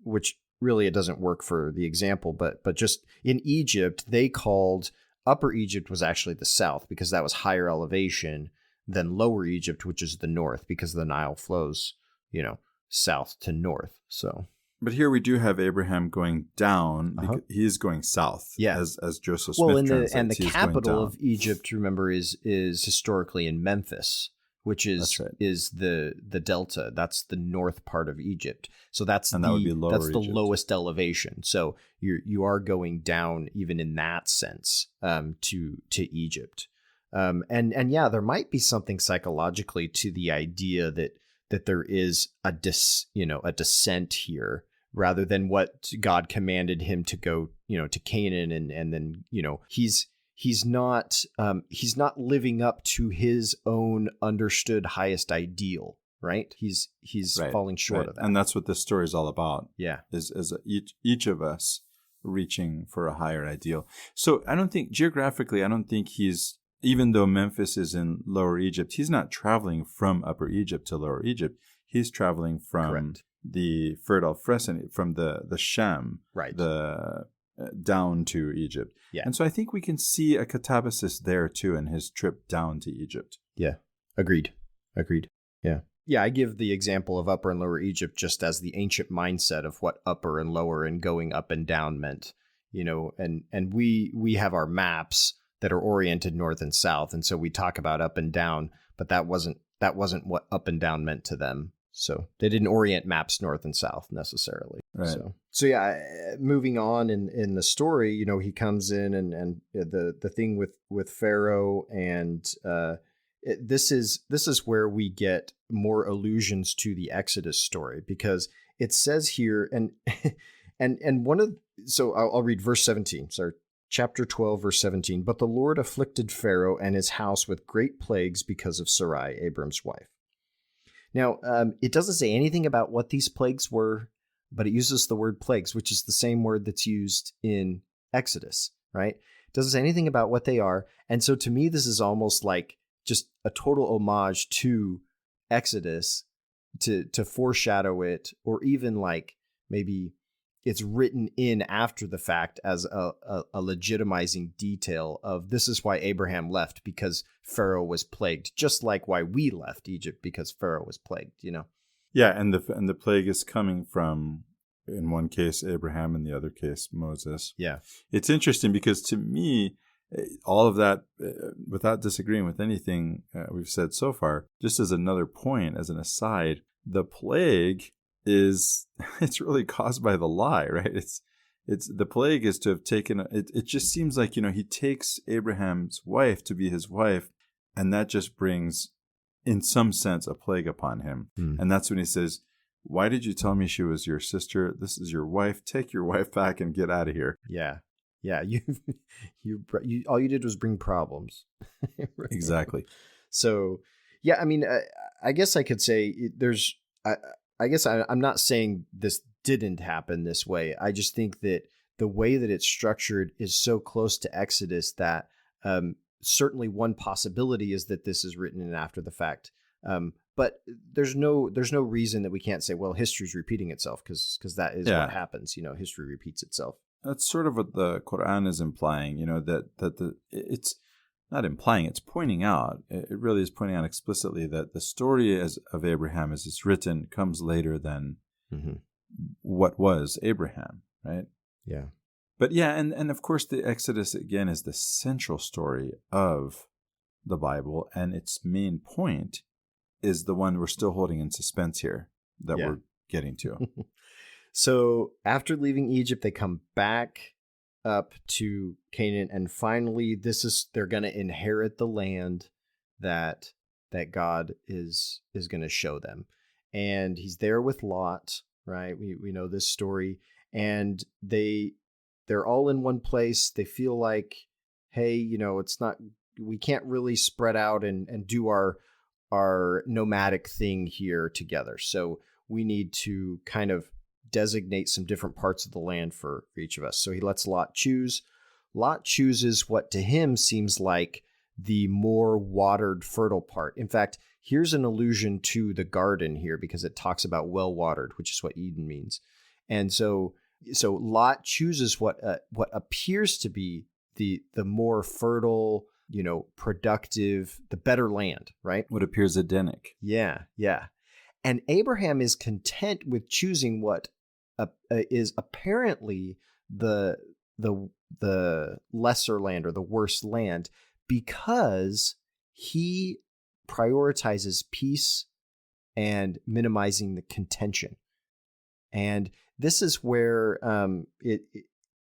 which really it doesn't work for the example, but just in Egypt, they called Upper Egypt was actually the south because that was higher elevation than Lower Egypt, which is the north, because the Nile flows, south to north. So, but here we do have Abraham going down. Because he is going south. Yeah, as Joseph Smith translates. And the capital of Egypt, remember, is historically in Memphis, which is the delta. That's the north part of Egypt. So that's the lowest elevation. So you are going down even in that sense to Egypt. And yeah, there might be something psychologically to the idea that there is a descent here rather than what God commanded him to go, to Canaan and then, he's not living up to his own understood highest ideal, right? He's falling short of that. And that's what this story is all about. Yeah. Is each of us reaching for a higher ideal. So geographically, I don't think he's, even though Memphis is in Lower Egypt, he's not traveling from Upper Egypt to Lower Egypt. He's traveling from the Fertile Crescent, from the Shem, right, down to Egypt. Yeah. And so I think we can see a catabasis there too in his trip down to Egypt. Yeah. Agreed. Yeah. Yeah, I give the example of Upper and Lower Egypt just as the ancient mindset of what upper and lower and going up and down meant, and we have our maps that are oriented north and south, and so we talk about up and down, but that wasn't what up and down meant to them. So they didn't orient maps north and south necessarily. Right. So yeah, moving on in the story, he comes in and the thing with Pharaoh, and this is where we get more allusions to the Exodus story, because it says here and one of, so I'll read verse 17. So chapter 12, verse 17. But the Lord afflicted Pharaoh and his house with great plagues because of Sarai, Abram's wife. Now, it doesn't say anything about what these plagues were, but it uses the word plagues, which is the same word that's used in Exodus, right? It doesn't say anything about what they are. And so to me, this is almost like just a total homage to Exodus to foreshadow it, or even like maybe it's written in after the fact as a legitimizing detail of this is why Abraham left, because Pharaoh was plagued, just like why we left Egypt because Pharaoh was plagued, Yeah, and the plague is coming from, in one case, Abraham, in the other case, Moses. Yeah. It's interesting because to me, all of that, without disagreeing with anything we've said so far, just as another point, as an aside, the plague it's really caused by the lie, right? It's the plague is to have taken it just seems like, he takes Abraham's wife to be his wife, and that just brings, in some sense, a plague upon him. And that's when he says, why did you tell me she was your sister? This is your wife. Take your wife back and get out of here. Yeah. You all you did was bring problems. Exactly. So yeah, I mean, I guess I could say I guess I'm not saying this didn't happen this way. I just think that the way that it's structured is so close to Exodus that certainly one possibility is that this is written in after the fact. But there's no reason that we can't say, well, history's repeating itself, because that is what happens. History repeats itself. That's sort of what the Quran is implying. It's not implying, it's pointing out. It really is pointing out explicitly that the story of Abraham as it's written comes later than what was Abraham, right? Yeah. But yeah, and of course the Exodus, again, is the central story of the Bible, and its main point is the one we're still holding in suspense here that we're getting to. So after leaving Egypt, they come back up to Canaan, and finally they're going to inherit the land that God is going to show them. And he's there with Lot, right? We know this story, and they're all in one place. They feel like, hey, we can't really spread out and do our nomadic thing here together. So we need to kind of designate some different parts of the land for each of us. So he lets Lot choose. Lot chooses what to him seems like the more watered, fertile part. In fact, here's an allusion to the garden here, because it talks about well-watered, which is what Eden means. And so Lot chooses what appears to be the more fertile, productive, the better land, right? What appears Edenic. Yeah. And Abraham is content with choosing what is apparently the lesser land or the worst land, because he prioritizes peace and minimizing the contention. And this is where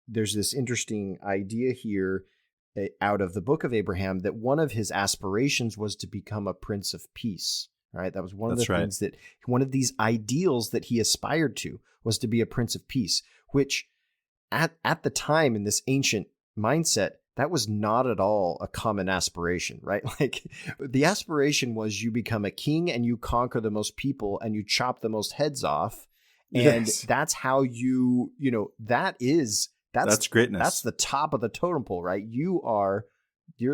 there's this interesting idea here out of the book of Abraham, that one of his aspirations was to become a prince of peace. Right? That was one of the things that one of these ideals that he aspired to was to be a prince of peace, which at the time in this ancient mindset, that was not at all a common aspiration, right? Like the aspiration was you become a king and you conquer the most people and you chop the most heads off. And that's how that's greatness. That's the top of the totem pole, right? You're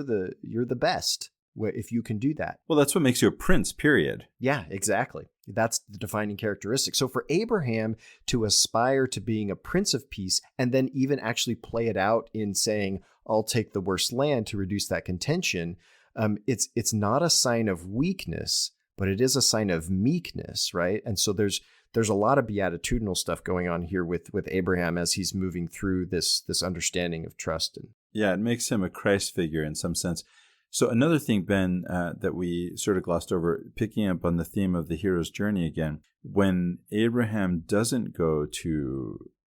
the best if you can do that. Well, that's what makes you a prince, period. Yeah, exactly. That's the defining characteristic. So for Abraham to aspire to being a prince of peace and then even actually play it out in saying, I'll take the worst land to reduce that contention, it's not a sign of weakness, but it is a sign of meekness, right? And so there's a lot of beatitudinal stuff going on here with Abraham as he's moving through this understanding of trust. Yeah, it makes him a Christ figure in some sense. So another thing, Ben, that we sort of glossed over, picking up on the theme of the hero's journey again, when Abraham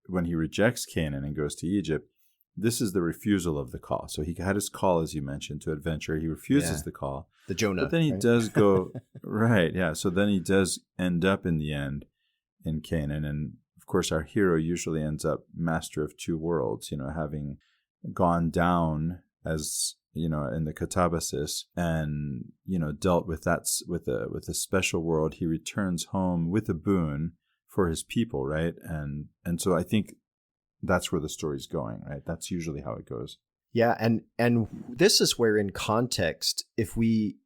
when he rejects Canaan and goes to Egypt, this is the refusal of the call. So he had his call, as you mentioned, to adventure. He refuses the call. The Jonah. But then he does go, right, yeah. So then he does end up in the end in Canaan. And of course, our hero usually ends up master of two worlds, having gone down as in the katabasis and dealt with that with a special world. He returns home with a boon for his people, right? And so I think that's where the story's going, right? That's usually how it goes. Yeah, and this is where, in context, if we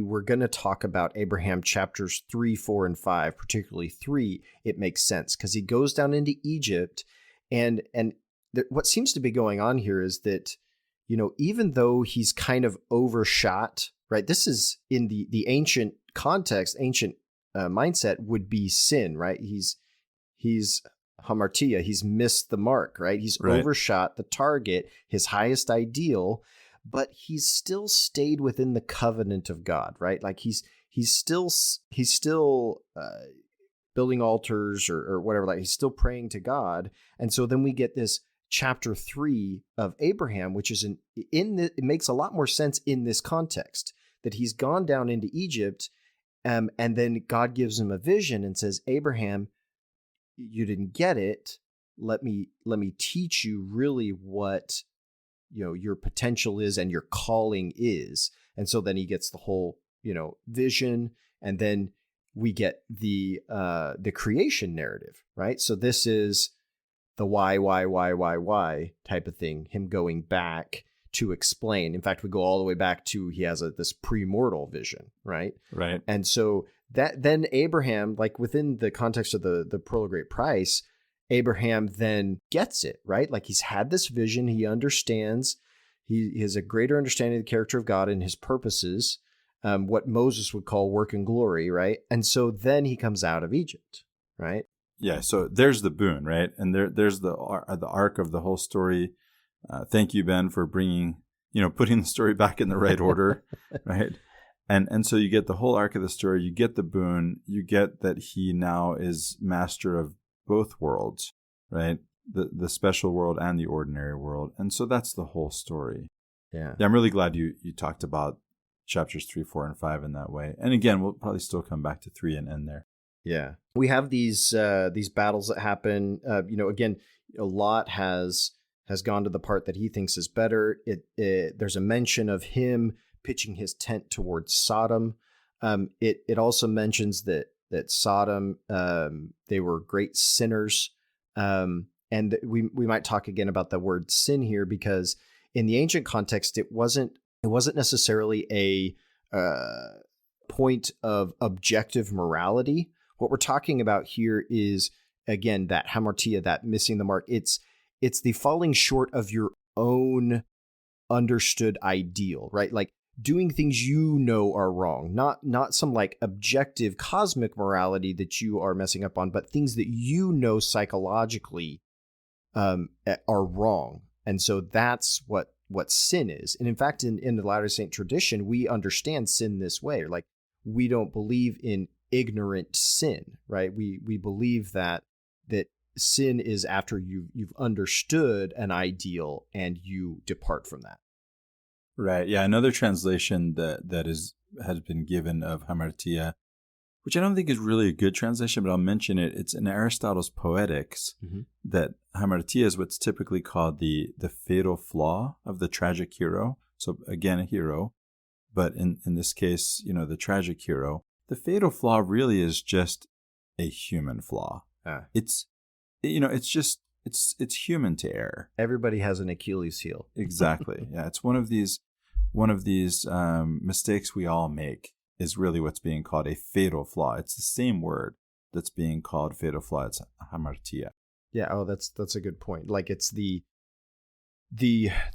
were going to talk about Abraham chapters 3, 4, and 5, particularly 3, it makes sense because he goes down into Egypt, and what seems to be going on here is that even though he's kind of overshot, right? This is in the ancient context, ancient mindset would be sin, right? He's hamartia, he's missed the mark, right? He's overshot the target, his highest ideal, but he's still stayed within the covenant of God, right? Like he's still building altars or whatever, like he's still praying to God. And so then we get this chapter 3 of Abraham, which is it makes a lot more sense in this context, that he's gone down into Egypt, and then God gives him a vision and says, Abraham, you didn't get it. Let me teach you really what your potential is and your calling is. And so then he gets the whole vision, and then we get the creation narrative, right? So this is the why type of thing, him going back to explain. In fact, we go all the way back to he has this premortal vision, right? Right. And so that then Abraham, like within the context of the Pearl of Great Price, Abraham then gets it, right? Like he's had this vision, he understands, he has a greater understanding of the character of God and his purposes, what Moses would call work and glory, right? And so then he comes out of Egypt, right? Yeah, so there's the boon, right? And there's the arc of the whole story. Thank you, Ben, for putting the story back in the right order, right? And so you get the whole arc of the story. You get the boon. You get that he now is master both worlds, right? The special world and the ordinary world. And so that's the whole story. Yeah. I'm really glad you talked about chapters 3, 4, and 5 in that way. And again, we'll probably still come back to 3 and end there. Yeah. We have these battles that happen. Again, Lot has gone to the part that he thinks is better. There's a mention of him pitching his tent towards Sodom. It also mentions that Sodom, they were great sinners. And we might talk again about the word sin here, because in the ancient context, it wasn't necessarily a point of objective morality. What we're talking about here is, again, that hamartia, that missing the mark. It's the falling short of your own understood ideal, right? Like doing things you know are wrong, not some like objective cosmic morality that you are messing up on, but things that you know psychologically are wrong. And so that's what sin is. And in fact, in the Latter-day Saint tradition, we understand sin this way. Like, we don't believe in ignorant sin, right? We believe that sin is after you've understood an ideal and you depart from that. Right. Yeah. Another translation that has been given of hamartia, which I don't think is really a good translation, but I'll mention it. It's in Aristotle's Poetics, that hamartia is what's typically called the fatal flaw of the tragic hero. So again, a hero, but in this case, the tragic hero. The fatal flaw really is just a human flaw. It's human to err. Everybody has an Achilles heel. Exactly. Yeah. It's one of these mistakes we all make is really what's being called a fatal flaw. It's the same word that's being called fatal flaw. It's hamartia. Yeah. Oh, that's a good point. Like, it's the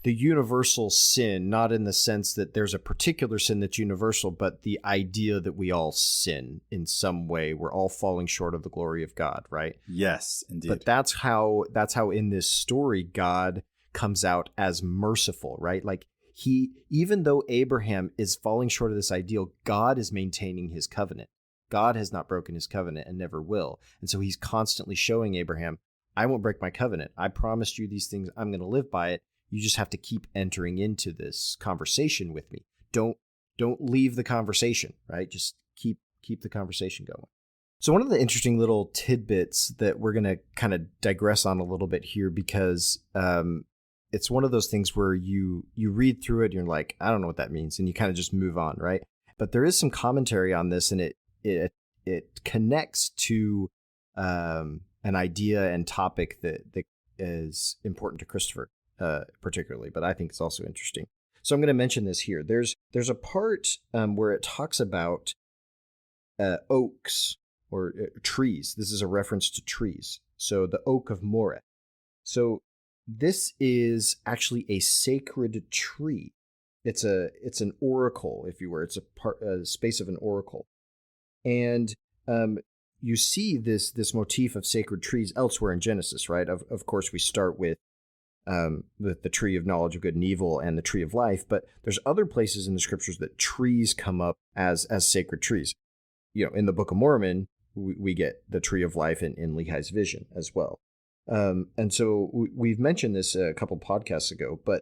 universal sin, not in the sense that there's a particular sin that's universal, but the idea that we all sin in some way. We're all falling short of the glory of God, right? Yes, indeed. But that's how in this story God comes out as merciful, right? Like, even though Abraham is falling short of this ideal, God is maintaining his covenant. God has not broken his covenant and never will. And so he's constantly showing Abraham, I won't break my covenant. I promised you these things. I'm going to live by it. You just have to keep entering into this conversation with me. Don't leave the conversation, right? Just keep the conversation going. So one of the interesting little tidbits that we're going to kind of digress on a little bit here, because it's one of those things where you read through it and you're like, I don't know what that means, and you kind of just move on, right? But there is some commentary on this, and it connects to an idea and topic that is important to Christopher particularly, but I think it's also interesting. So I'm going to mention this here. There's a part where it talks about oaks or trees. This is a reference to trees. So the oak of Moreh. So this is actually a sacred tree. It's an oracle, if you were. It's a space of an oracle, and you see this motif of sacred trees elsewhere in Genesis, right? Of course, we start with the tree of knowledge of good and evil and the tree of life, but there's other places in the scriptures that trees come up as sacred trees. In the Book of Mormon, we get the tree of life in Lehi's vision as well. And so we've mentioned this a couple podcasts ago, but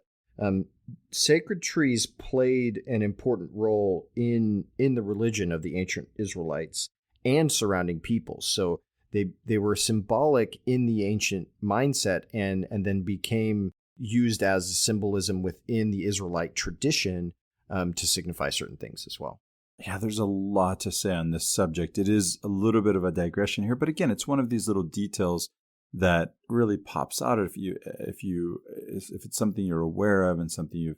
sacred trees played an important role in the religion of the ancient Israelites and surrounding peoples. So they were symbolic in the ancient mindset and then became used as symbolism within the Israelite tradition to signify certain things as well. Yeah, there's a lot to say on this subject. It is a little bit of a digression here, but again, it's one of these little details that really pops out if it's something you're aware of and something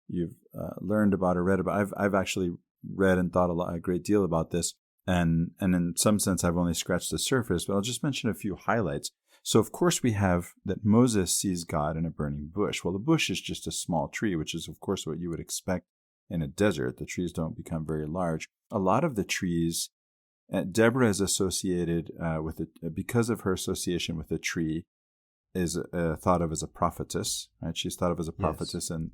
you've learned about or read about. I've actually read and thought a great deal about this, and in some sense I've only scratched the surface. But I'll just mention a few highlights. So of course we have that Moses sees God in a burning bush. Well, the bush is just a small tree, which is of course what you would expect in a desert. The trees don't become very large. A lot of the trees. Deborah is associated with it because of her association with a tree, is thought of as a prophetess. Right, she's thought of as a prophetess, yes. And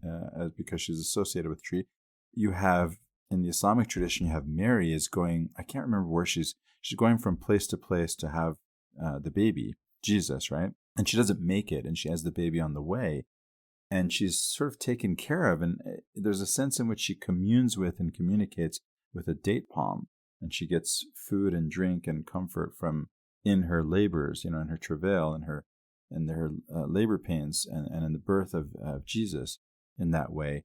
because she's associated with a tree. You have in the Islamic tradition, you have Mary is going. I can't remember where she's going from place to place to have the baby, Jesus, right? And she doesn't make it, and she has the baby on the way, and she's sort of taken care of. And there's a sense in which she communes with and communicates with a date palm, and she gets food and drink and comfort from in her labors, in her travail, and her labor pains, and in the birth of Jesus in that way.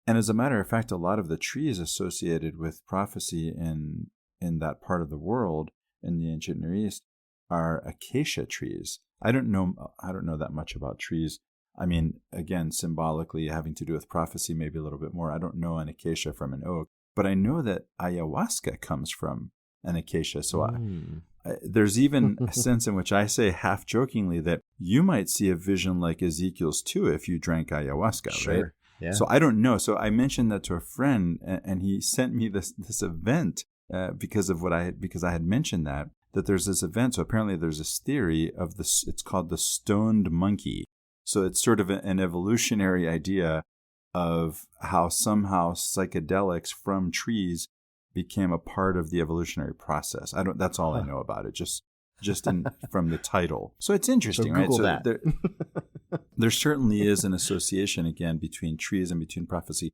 And as a matter of fact, a lot of the trees associated with prophecy in that part of the world in the ancient Near East are acacia trees. I don't know that much about trees. I mean, again, symbolically having to do with prophecy, maybe a little bit more. I don't know an acacia from an oak, but I know that ayahuasca comes from an acacia. So there's even a sense in which I say half jokingly that you might see a vision like Ezekiel's 2 if you drank ayahuasca, Sure. right? Yeah. So I don't know. So I mentioned that to a friend, and he sent me this event because I had mentioned that there's this event. So apparently there's this theory of this. It's called the stoned monkey. So it's sort of an evolutionary idea of how somehow psychedelics from trees became a part of the evolutionary process. That's all I know about it. Just from the title. So it's interesting, so Google right? So that. there certainly is an association again between trees and between prophecy.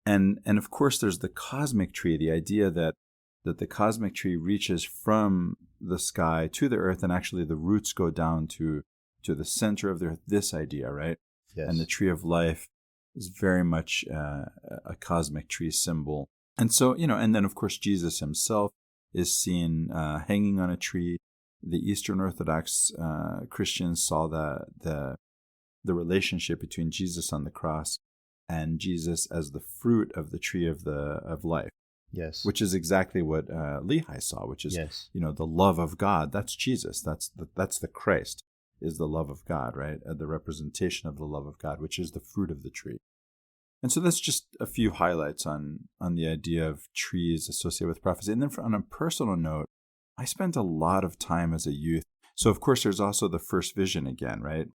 And of course there's the cosmic tree, the idea that the cosmic tree reaches from the sky to the earth, and actually the roots go down to the center of the earth, this idea, right? Yes. And the tree of life is very much a cosmic tree symbol. And so, and then of course Jesus himself is seen hanging on a tree. The Eastern Orthodox Christians saw the relationship between Jesus on the cross and Jesus as the fruit of the tree of life. Yes. Which is exactly what Lehi saw, which is yes. The love of God. That's Jesus. That's the Christ, is the love of God, right? The representation of the love of God, which is the fruit of the tree. And so that's just a few highlights on the idea of trees associated with prophecy. And then on a personal note, I spent a lot of time as a youth. So of course there's also the first vision again, right?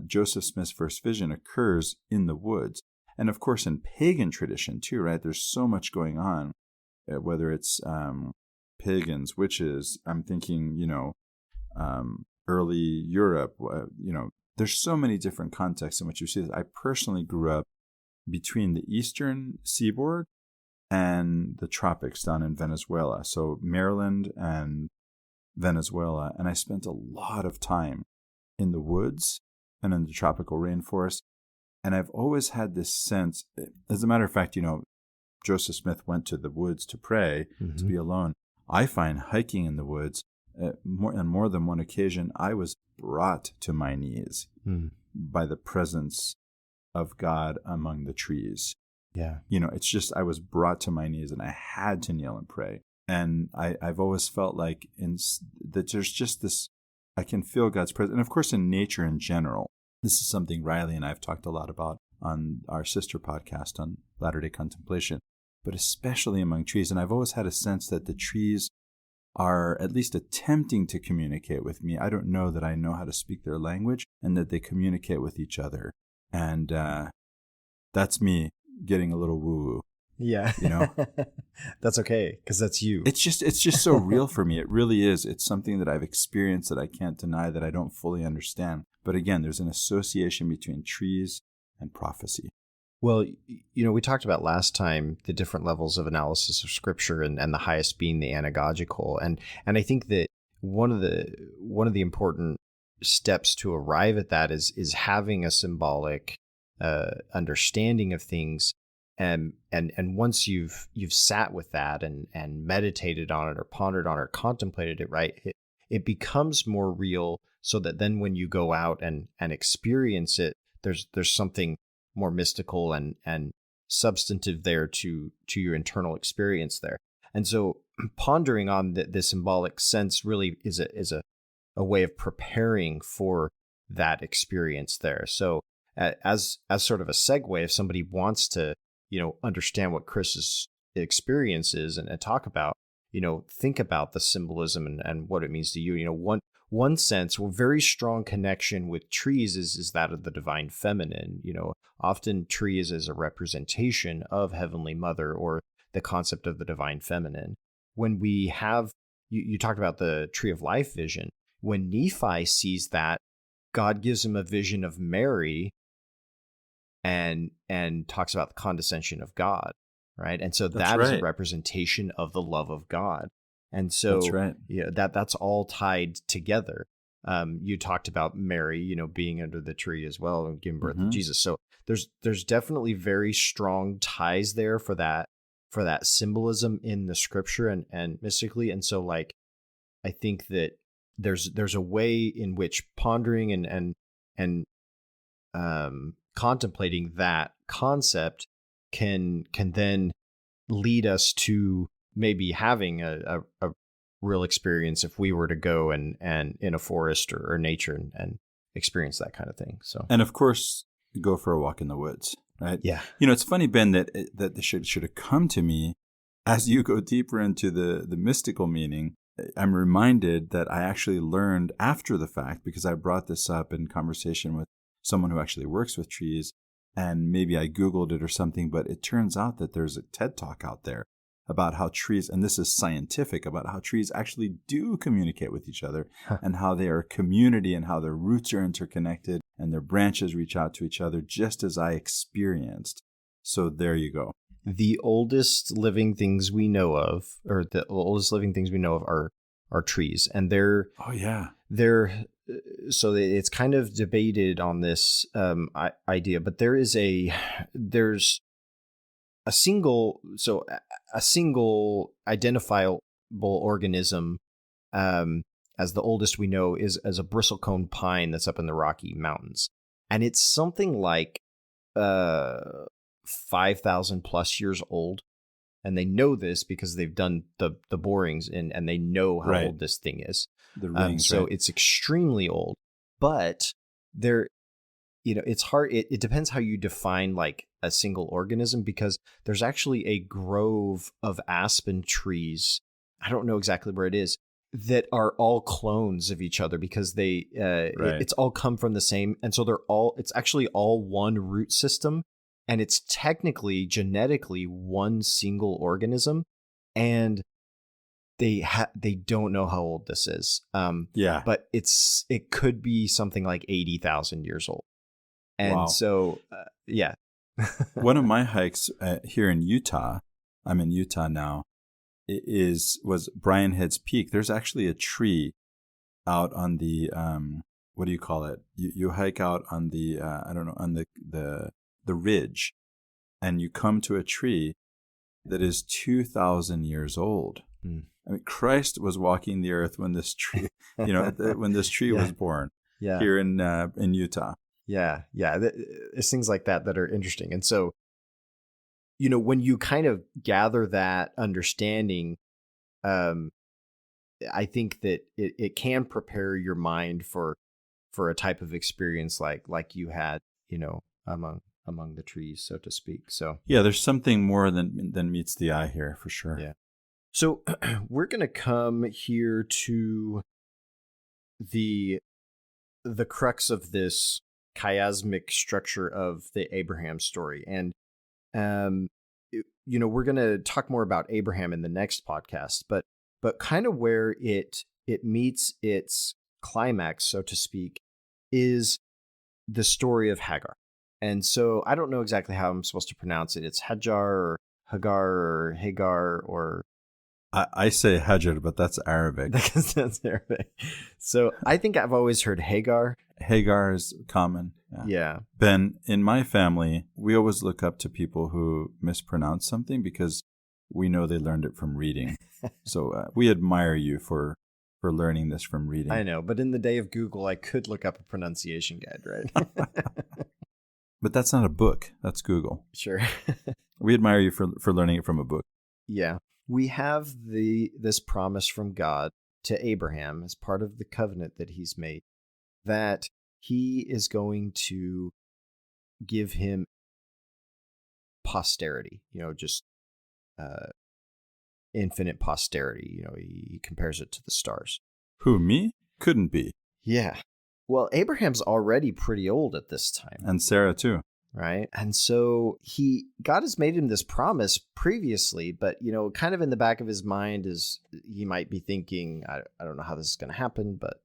Joseph Smith's first vision occurs in the woods. And of course in pagan tradition too, right? There's so much going on, whether it's pagans, witches, I'm thinking, early Europe, there's so many different contexts in which you see this. I personally grew up between the eastern seaboard and the tropics down in Venezuela. So Maryland and Venezuela. And I spent a lot of time in the woods and in the tropical rainforest. And I've always had this sense, as a matter of fact, Joseph Smith went to the woods to pray, to be alone. I find hiking in the woods, on more than one occasion, I was brought to my knees by the presence of God among the trees. Yeah. It's just, I was brought to my knees and I had to kneel and pray. And I've always felt like that there's just this, I can feel God's presence. And of course, in nature in general, this is something Riley and I have talked a lot about on our sister podcast on Latter-day Contemplation, but especially among trees. And I've always had a sense that the trees are at least attempting to communicate with me. I don't know that I know how to speak their language, and that they communicate with each other. And that's me getting a little woo-woo. Yeah. That's okay, because that's you. It's just so real for me. It really is. It's something that I've experienced that I can't deny, that I don't fully understand. But again, there's an association between trees and prophecy. Well, we talked about last time the different levels of analysis of Scripture, and the highest being the anagogical, and I think that one of the important steps to arrive at that is having a symbolic understanding of things, and once you've sat with that and meditated on it or pondered on it or contemplated it, right, it becomes more real, so that then when you go out and experience it, there's something more mystical and substantive there to your internal experience there. And so pondering on the symbolic sense really is a way of preparing for that experience there. So as sort of a segue, if somebody wants to, understand what Chris's experience is and talk about, think about the symbolism and what it means to you. One sense, a very strong connection with trees is that of the divine feminine. Often trees is a representation of Heavenly Mother, or the concept of the divine feminine. When we have, you talked about the tree of life vision. when Nephi sees that, God gives him a vision of Mary and talks about the condescension of God, right? And so That's that is a right. representation of the love of God. And so That's right. yeah, that's all tied together. You talked about Mary, being under the tree as well and giving birth to Jesus. So there's definitely very strong ties there for that symbolism in the scripture and mystically. And so like I think that there's a way in which pondering and contemplating that concept can then lead us to maybe having a real experience if we were to go and in a forest or nature and experience that kind of thing. So, and of course, go for a walk in the woods, right? Yeah. It's funny, Ben, that this should have come to me as you go deeper into the mystical meaning. I'm reminded that I actually learned after the fact, because I brought this up in conversation with someone who actually works with trees, and maybe I Googled it or something, but it turns out that there's a TED Talk out there about how trees, and this is scientific, about how trees actually do communicate with each other and how they are a community and how their roots are interconnected and their branches reach out to each other, just as I experienced. So there you go. The oldest living things we know of, are trees, and they're so it's kind of debated on this idea, but there's a single identifiable organism as the oldest we know is as a bristlecone pine that's up in the Rocky Mountains, and it's something like 5,000 plus years old, and they know this because they've done the borings and they know how old this thing is. The rings, so it's extremely old, but it's hard. It depends how you define like a single organism, because there's actually a grove of aspen trees. I don't know exactly where it is, that are all clones of each other because they it's all come from the same, and so it's actually all one root system. And it's technically, genetically, one single organism, and they don't know how old this is. But it could be something like 80,000 years old. And so, yeah. One of my hikes here in Utah, I'm in Utah now, was Brian Head's Peak. There's actually a tree out on the what do you call it? You hike out on the on the ridge, and you come to a tree that is 2,000 years old. I mean, Christ was walking the earth when this tree, when this tree was born. Here in Utah. It's things like that are interesting, and so when you kind of gather that understanding, I think that it can prepare your mind for a type of experience like you had, among the trees, so to speak. So there's something more than meets the eye here, for sure. Yeah. So we're going to come here to the crux of this chiasmic structure of the Abraham story. And, we're going to talk more about Abraham in the next podcast, but kind of where it meets its climax, so to speak, is the story of Hagar. And so I don't know exactly how I'm supposed to pronounce it. It's Hagar or Hagar or... I say Hajar, but that's Arabic. That's Arabic. So I think I've always heard Hagar. Hagar is common. Yeah. Ben, in my family, we always look up to people who mispronounce something because we know they learned it from reading. So we admire you for learning this from reading. I know, but in the day of Google, I could look up a pronunciation guide, right? But that's not a book. That's Google. Sure. We admire you for learning it from a book. Yeah. We have this promise from God to Abraham as part of the covenant that he's made, that he is going to give him posterity, just infinite posterity. He compares it to the stars. Who, me? Couldn't be. Yeah. Well, Abraham's already pretty old at this time. And Sarah, too. right? And so God has made him this promise previously, but, kind of in the back of his mind is he might be thinking, I don't know how this is going to happen, but,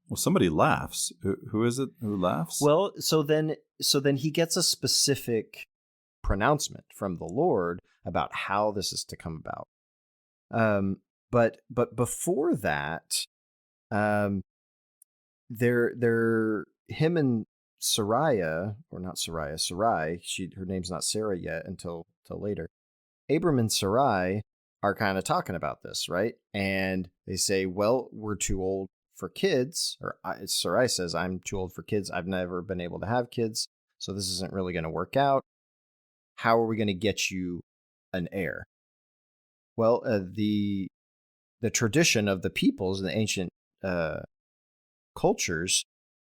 Well, somebody laughs. Who is it who laughs? Well, so then he gets a specific pronouncement from the Lord about how this is to come about. But before that, him and Sarai, her name's not Sarah yet until later. Abram and Sarai are kind of talking about this, right? And they say, well, we're too old for kids, or Sarai says, I'm too old for kids. I've never been able to have kids, so this isn't really going to work out. How are we going to get you an heir? Well, the tradition of the peoples in the ancient cultures,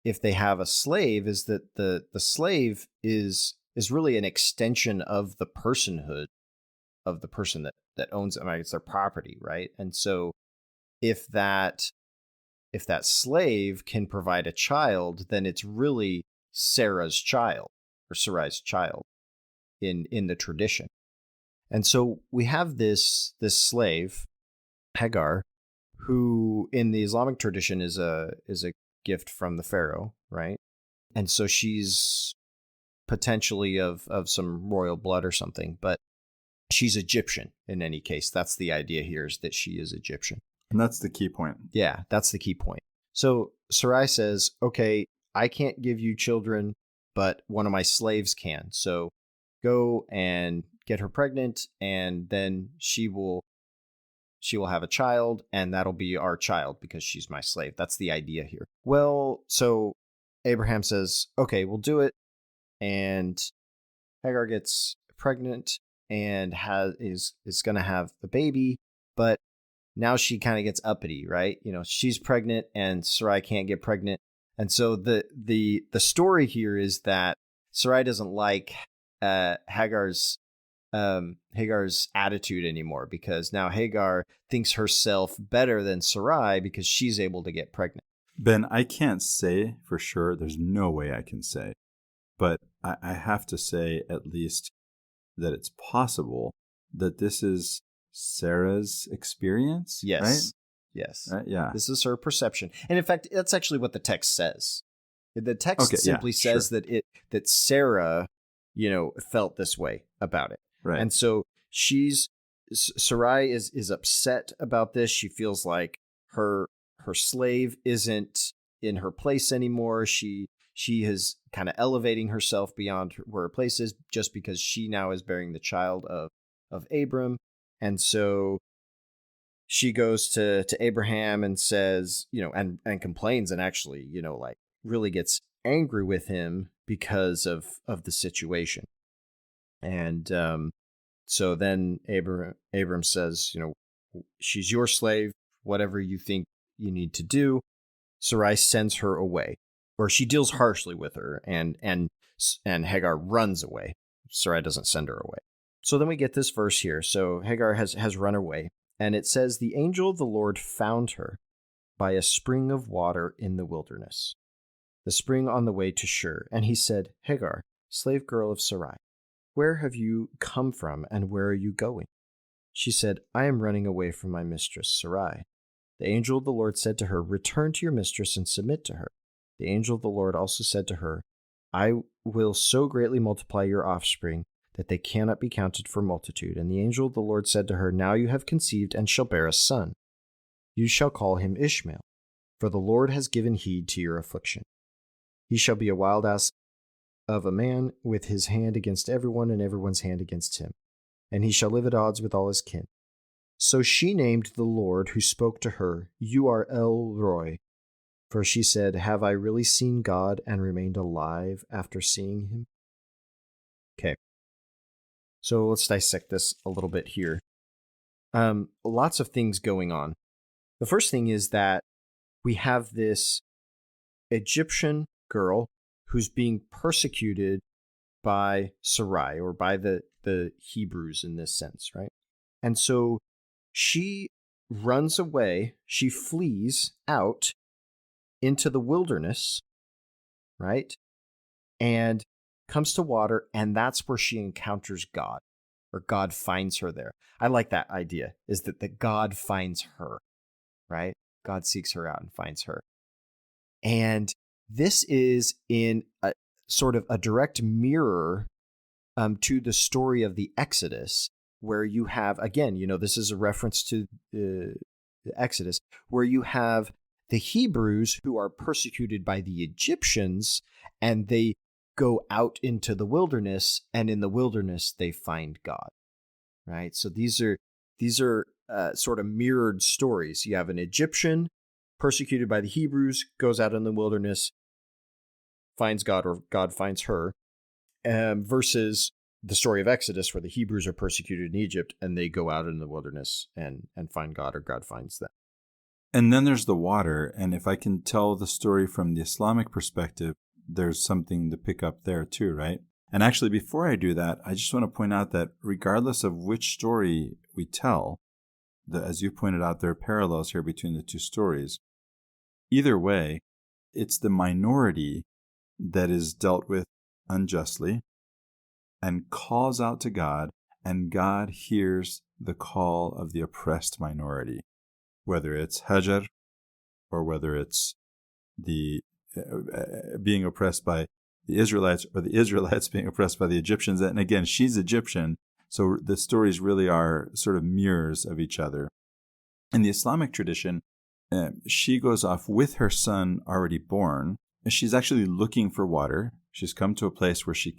if they have a slave, is that the slave is really an extension of the personhood of the person that owns them. It's their property, right? And so if that slave can provide a child, then it's really Sarah's child or Sarai's child in the tradition. And so we have this slave, Hagar, who in the Islamic tradition is a gift from the Pharaoh, right? And so she's potentially of some royal blood or something, but she's Egyptian in any case. That's the idea here, is that she is Egyptian. And that's the key point. Yeah, that's the key point. So Sarai says, okay, I can't give you children, but one of my slaves can. So go and get her pregnant, and then she will have a child, and that'll be our child because she's my slave. That's the idea here. Well, so Abraham says, okay, we'll do it. And Hagar gets pregnant and is going to have the baby, but now she kind of gets uppity, right? She's pregnant and Sarai can't get pregnant. And so the story here is that Sarai doesn't like Hagar's attitude anymore, because now Hagar thinks herself better than Sarai because she's able to get pregnant. Ben, I can't say for sure. There's no way I can say. But I have to say at least that it's possible that this is Sarah's experience. Yes. Right? Yes. Right? Yeah. This is her perception. And in fact, that's actually what the text says. The text simply says that Sarah, felt this way about it. Right. And so Sarai is upset about this. She feels like her slave isn't in her place anymore. She is kind of elevating herself beyond where her place is, just because she now is bearing the child of Abram. And so she goes to Abraham and says, and complains, and actually, really gets angry with him because of the situation. And so then Abram says, she's your slave, whatever you think you need to do. Sarai sends her away, or she deals harshly with her, and Hagar runs away. Sarai doesn't send her away. So then we get this verse here. So Hagar has run away, and it says, the angel of the Lord found her by a spring of water in the wilderness, the spring on the way to Shur. And he said, Hagar, slave girl of Sarai, where have you come from, and where are you going? She said, I am running away from my mistress Sarai. The angel of the Lord said to her, return to your mistress and submit to her. The angel of the Lord also said to her, I will so greatly multiply your offspring that they cannot be counted for multitude. And the angel of the Lord said to her, now you have conceived and shall bear a son. You shall call him Ishmael, for the Lord has given heed to your affliction. He shall be a wild ass of a man, with his hand against everyone and everyone's hand against him. And he shall live at odds with all his kin. So she named the Lord who spoke to her, You are El Roi. For she said, have I really seen God and remained alive after seeing him? Okay. So let's dissect this a little bit here. Lots of things going on. The first thing is that we have this Egyptian girl who's being persecuted by Sarai, or by the Hebrews in this sense, right? And so she runs away, she flees out into the wilderness, right? And comes to water, and that's where she encounters God, or God finds her there. I like that idea, is that God finds her, right? God seeks her out and finds her. And this is in a sort of a direct mirror to the story of the Exodus, where you have, again, this is a reference to the Exodus, where you have the Hebrews who are persecuted by the Egyptians, and they go out into the wilderness, and in the wilderness they find God, right? So these are sort of mirrored stories. You have an Egyptian persecuted by the Hebrews, goes out in the wilderness, finds God, or God finds her, versus the story of Exodus, where the Hebrews are persecuted in Egypt and they go out in the wilderness and find God, or God finds them. And then there's the water. And if I can tell the story from the Islamic perspective, there's something to pick up there too, right? And actually, before I do that, I just want to point out that regardless of which story we tell, as you pointed out, there are parallels here between the two stories. Either way, it's the minority that is dealt with unjustly and calls out to God, and God hears the call of the oppressed minority, whether it's Hagar or whether it's the being oppressed by the Israelites, or the Israelites being oppressed by the Egyptians. And again, she's Egyptian, so the stories really are sort of mirrors of each other. In the Islamic tradition, she goes off with her son already born. She's actually looking for water. She's come to a place where she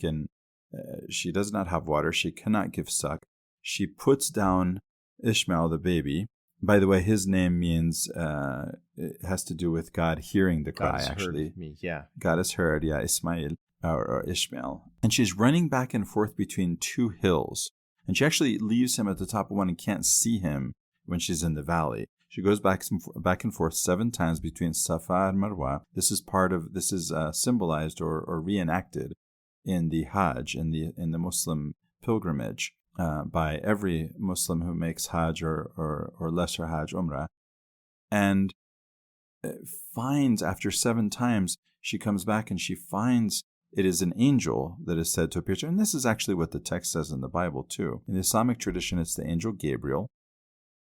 does not have water. She cannot give suck. She puts down Ishmael, the baby. By the way, his name means, it has to do with God hearing the cry, actually. Heard me, yeah. God has heard, yeah, Ismail, or Ishmael. And she's running back and forth between two hills. And she actually leaves him at the top of one and can't see him when she's in the valley. She goes back and forth 7 times between Safa and Marwa. This is symbolized or reenacted in the Hajj, in the Muslim pilgrimage, by every Muslim who makes Hajj or lesser Hajj, Umrah. And finds, after 7 times, she comes back and she finds it is an angel that is said to appear to her. And this is actually what the text says in the Bible too. In the Islamic tradition, it's the angel Gabriel,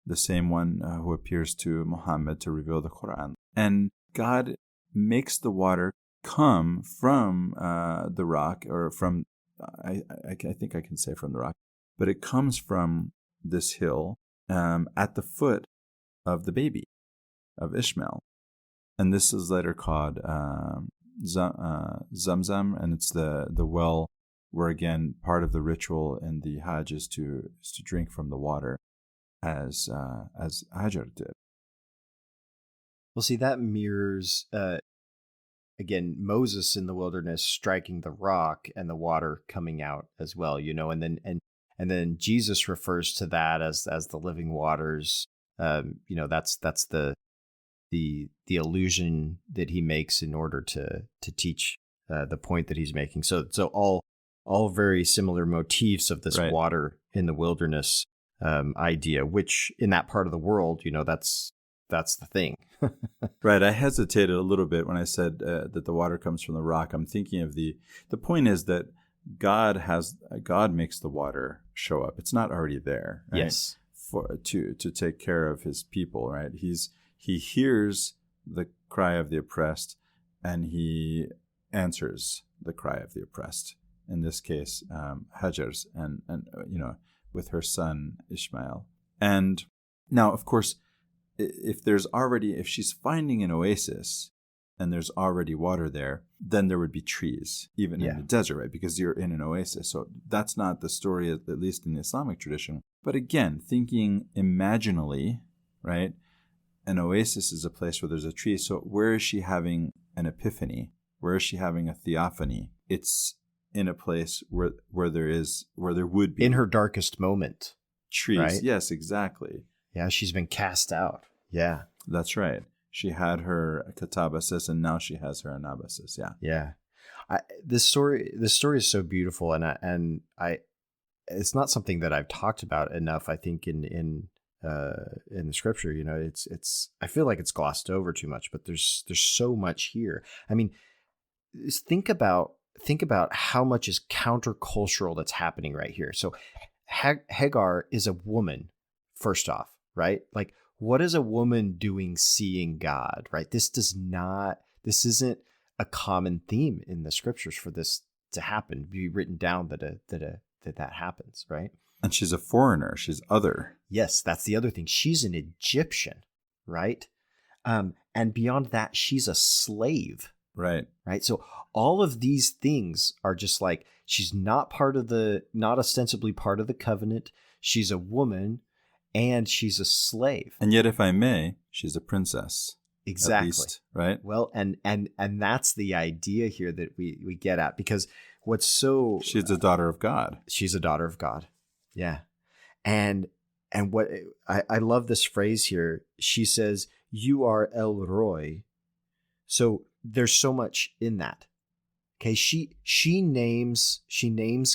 the same one who appears to Muhammad to reveal the Quran. And God makes the water come from the rock, or from, I think I can say from the rock, but it comes from this hill at the foot of the baby, of Ishmael. And this is later called Zamzam, and it's the well where, again, part of the ritual in the Hajj is to drink from the water, as Hajar did. Well, see, that mirrors again Moses in the wilderness striking the rock and the water coming out as well, and then Jesus refers to that as the living waters. That's the allusion that he makes in order to teach the point that he's making. So all very similar motifs of this, right, water in the wilderness idea, which in that part of the world, that's the thing. Right. I hesitated a little bit when I said that the water comes from the rock. I'm thinking of the point is that God makes the water show up. It's not already there. Right? Yes. To take care of his people. Right. He hears the cry of the oppressed, and he answers the cry of the oppressed. In this case, Hajar's, and with her son Ishmael. And now, of course, if she's finding an oasis and there's already water there, then there would be trees, even in the desert, right? Because you're in an oasis. So that's not the story, at least in the Islamic tradition. But again, thinking imaginally, right? An oasis is a place where there's a tree. So where is she having an epiphany? Where is she having a theophany? It's in a place where there would be, in her darkest moment, trees. Right? Yes, exactly. Yeah, she's been cast out. Yeah, that's right. She had her katabasis, and now she has her anabasis. Yeah, yeah. This story is so beautiful, and it's not something that I've talked about enough. I think in the scripture, it's I feel like it's glossed over too much, but there's so much here. I mean, think about think about how much is countercultural that's happening right here. So Hagar is a woman, first off, right? Like, what is a woman doing seeing God, right? This isn't a common theme in the scriptures for this to happen, be written down that happens, right? And she's a foreigner. She's other. Yes, that's the other thing. She's an Egyptian, right? And beyond that, she's a slave. Right. Right. So all of these things are just like, she's not not ostensibly part of the covenant. She's a woman and she's a slave. And yet, if I may, she's a princess. Exactly. At least, right? Well, and that's the idea here that we get at, because she's a daughter of God. She's a daughter of God. Yeah. And what I love this phrase here. She says, "You are El Roi." So there's so much in that. Okay, she names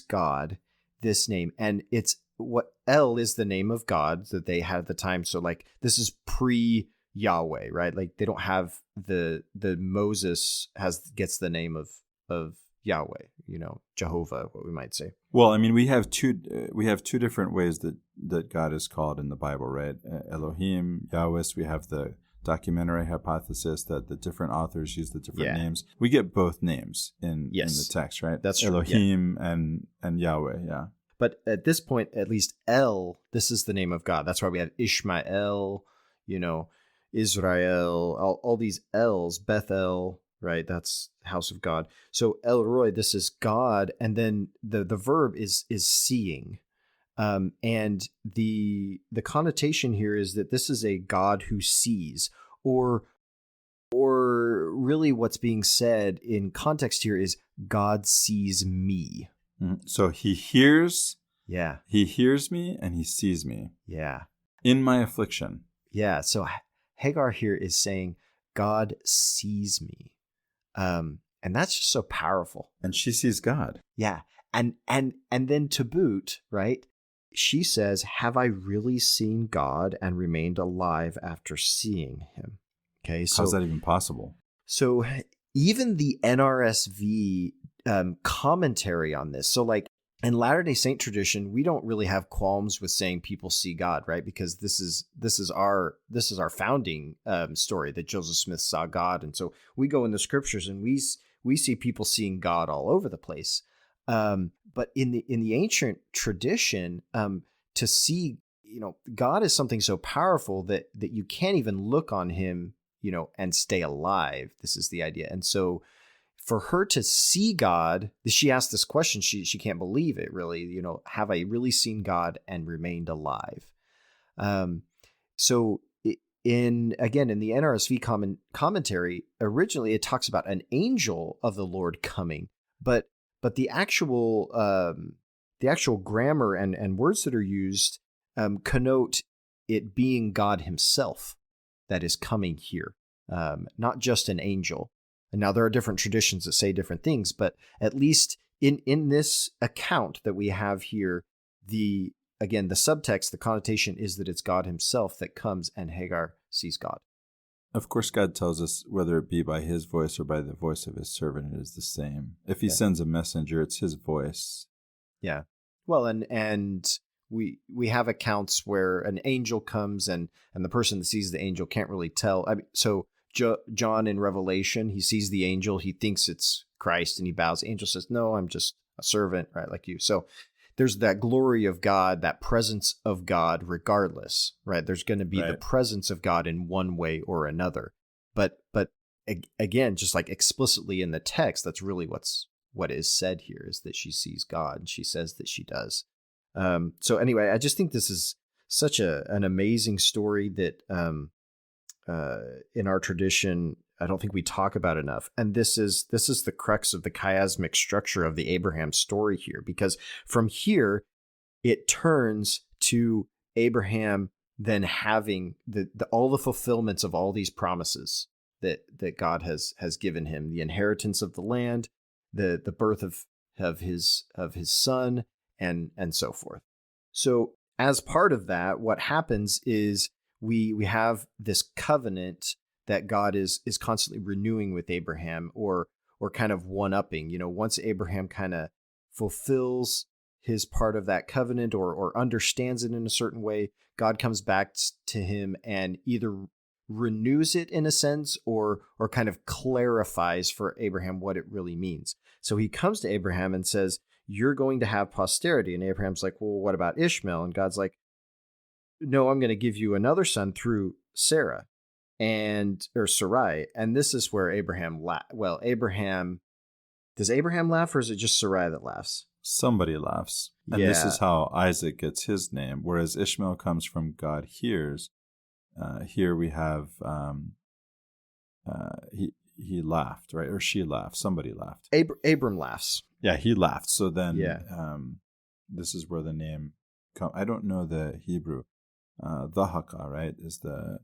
God this name, and it's what El is the name of God that they had at the time. So like, this is pre Yahweh, right? Like, they don't have the Moses gets the name of Yahweh, Jehovah, what we might say. Well, I mean, we have two different ways that God is called in the Bible, right? Elohim, Yahweh. We have the documentary hypothesis that the different authors use the different names. We get both names in the text, right? That's true. Elohim and Yahweh, yeah. But at this point, at least El, this is the name of God. That's why we have Ishmael, Israel, all these L's, Bethel, right? That's house of God. So El Roi, this is God, and then the verb is seeing. And the connotation here is that this is a God who sees, or really what's being said in context here is God sees me. Mm-hmm. So he hears. Yeah. He hears me and he sees me. Yeah. In my affliction. Yeah. So Hagar here is saying God sees me. And that's just so powerful. And she sees God. Yeah. And then to boot, right? She says, "Have I really seen God and remained alive after seeing him?" Okay, so how's that even possible? So even the NRSV commentary on this. So like in Latter-day Saint tradition, we don't really have qualms with saying people see God, right? Because this is our founding story that Joseph Smith saw God, and so we go in the scriptures and we see people seeing God all over the place. But in the ancient tradition, to see, God is something so powerful that you can't even look on him, and stay alive. This is the idea. And so for her to see God, she asked this question, she can't believe it really, have I really seen God and remained alive? So in the NRSV commentary, originally it talks about an angel of the Lord coming, but the actual grammar and words that are used connote it being God himself that is coming here, not just an angel. And now there are different traditions that say different things, but at least in this account that we have here, the subtext, the connotation is that it's God himself that comes and Hagar sees God. Of course, God tells us whether it be by his voice or by the voice of his servant, it is the same. If he sends a messenger, it's his voice. Yeah. Well, and we have accounts where an angel comes and the person that sees the angel can't really tell. I mean, so John in Revelation, he sees the angel, he thinks it's Christ and he bows. The angel says, "No, I'm just a servant," right? Like you. So there's that glory of God, that presence of God regardless, right? There's going to be the presence of God in one way or another. But again, just like explicitly in the text, that's really what is said here, is that she sees God, and she says that she does. So anyway, I just think this is such an amazing story that in our tradition, I don't think we talk about enough. And this is the crux of the chiasmic structure of the Abraham story here, because from here it turns to Abraham then having all the fulfillments of all these promises that God has given him, the inheritance of the land, the birth of his son, and so forth. So as part of that, what happens is we have this covenant that God is constantly renewing with Abraham, or kind of one-upping. Once Abraham kind of fulfills his part of that covenant or understands it in a certain way, God comes back to him and either renews it in a sense or kind of clarifies for Abraham what it really means. So he comes to Abraham and says, you're going to have posterity. And Abraham's like, well, what about Ishmael? And God's like, no, I'm going to give you another son through Sarai. And this is where Abraham does Abraham laugh, or is it just Sarai that laughs? Somebody laughs. And this is how Isaac gets his name, whereas Ishmael comes from God hears. Here we have he laughed, right? Or she laughed. Somebody laughed. Abram laughs. Yeah, he laughed. So then this is where the name comes. I don't know the Hebrew. The haka, right, is the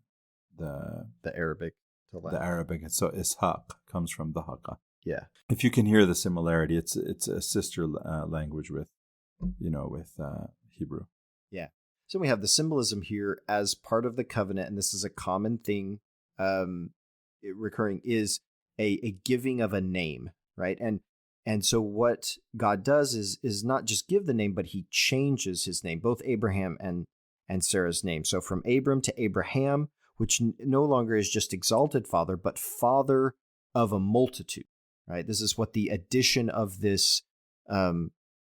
Arabic to laugh. The Arabic. So ishaq comes from the haka. Yeah. If you can hear the similarity, it's a sister language with Hebrew. Yeah. So we have the symbolism here as part of the covenant, and this is a common thing recurring, is a giving of a name, right? And so what God does is not just give the name, but he changes his name, both Abraham and Sarah's name. So from Abram to Abraham, which no longer is just exalted father, but father of a multitude, right? This is what the addition of this,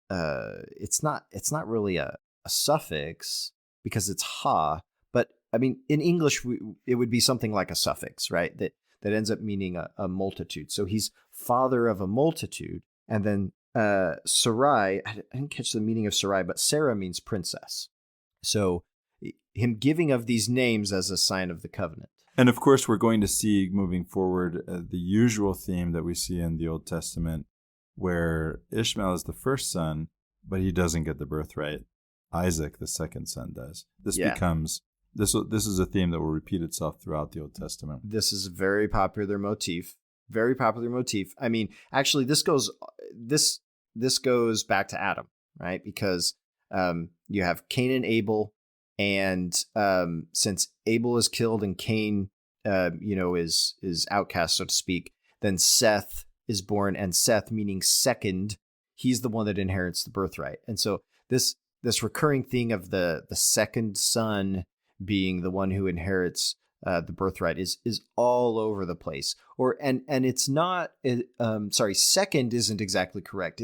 it's not really a suffix because it's ha, but I mean, in English, it would be something like a suffix, right? That ends up meaning a multitude. So he's father of a multitude. And then Sarai, I didn't catch the meaning of Sarai, but Sarah means princess. So him giving of these names as a sign of the covenant. And of course, we're going to see moving forward the usual theme that we see in the Old Testament, where Ishmael is the first son, but he doesn't get the birthright. Isaac, the second son, does. This is a theme that will repeat itself throughout the Old Testament. This is a very popular motif. Very popular motif. I mean, actually, this goes back to Adam, right? Because you have Cain and Abel. And since Abel is killed and Cain, is outcast, so to speak, then Seth is born, and Seth, meaning second, he's the one that inherits the birthright. And so this recurring thing of the second son being the one who inherits the birthright is all over the place. And it's not. Second isn't exactly correct.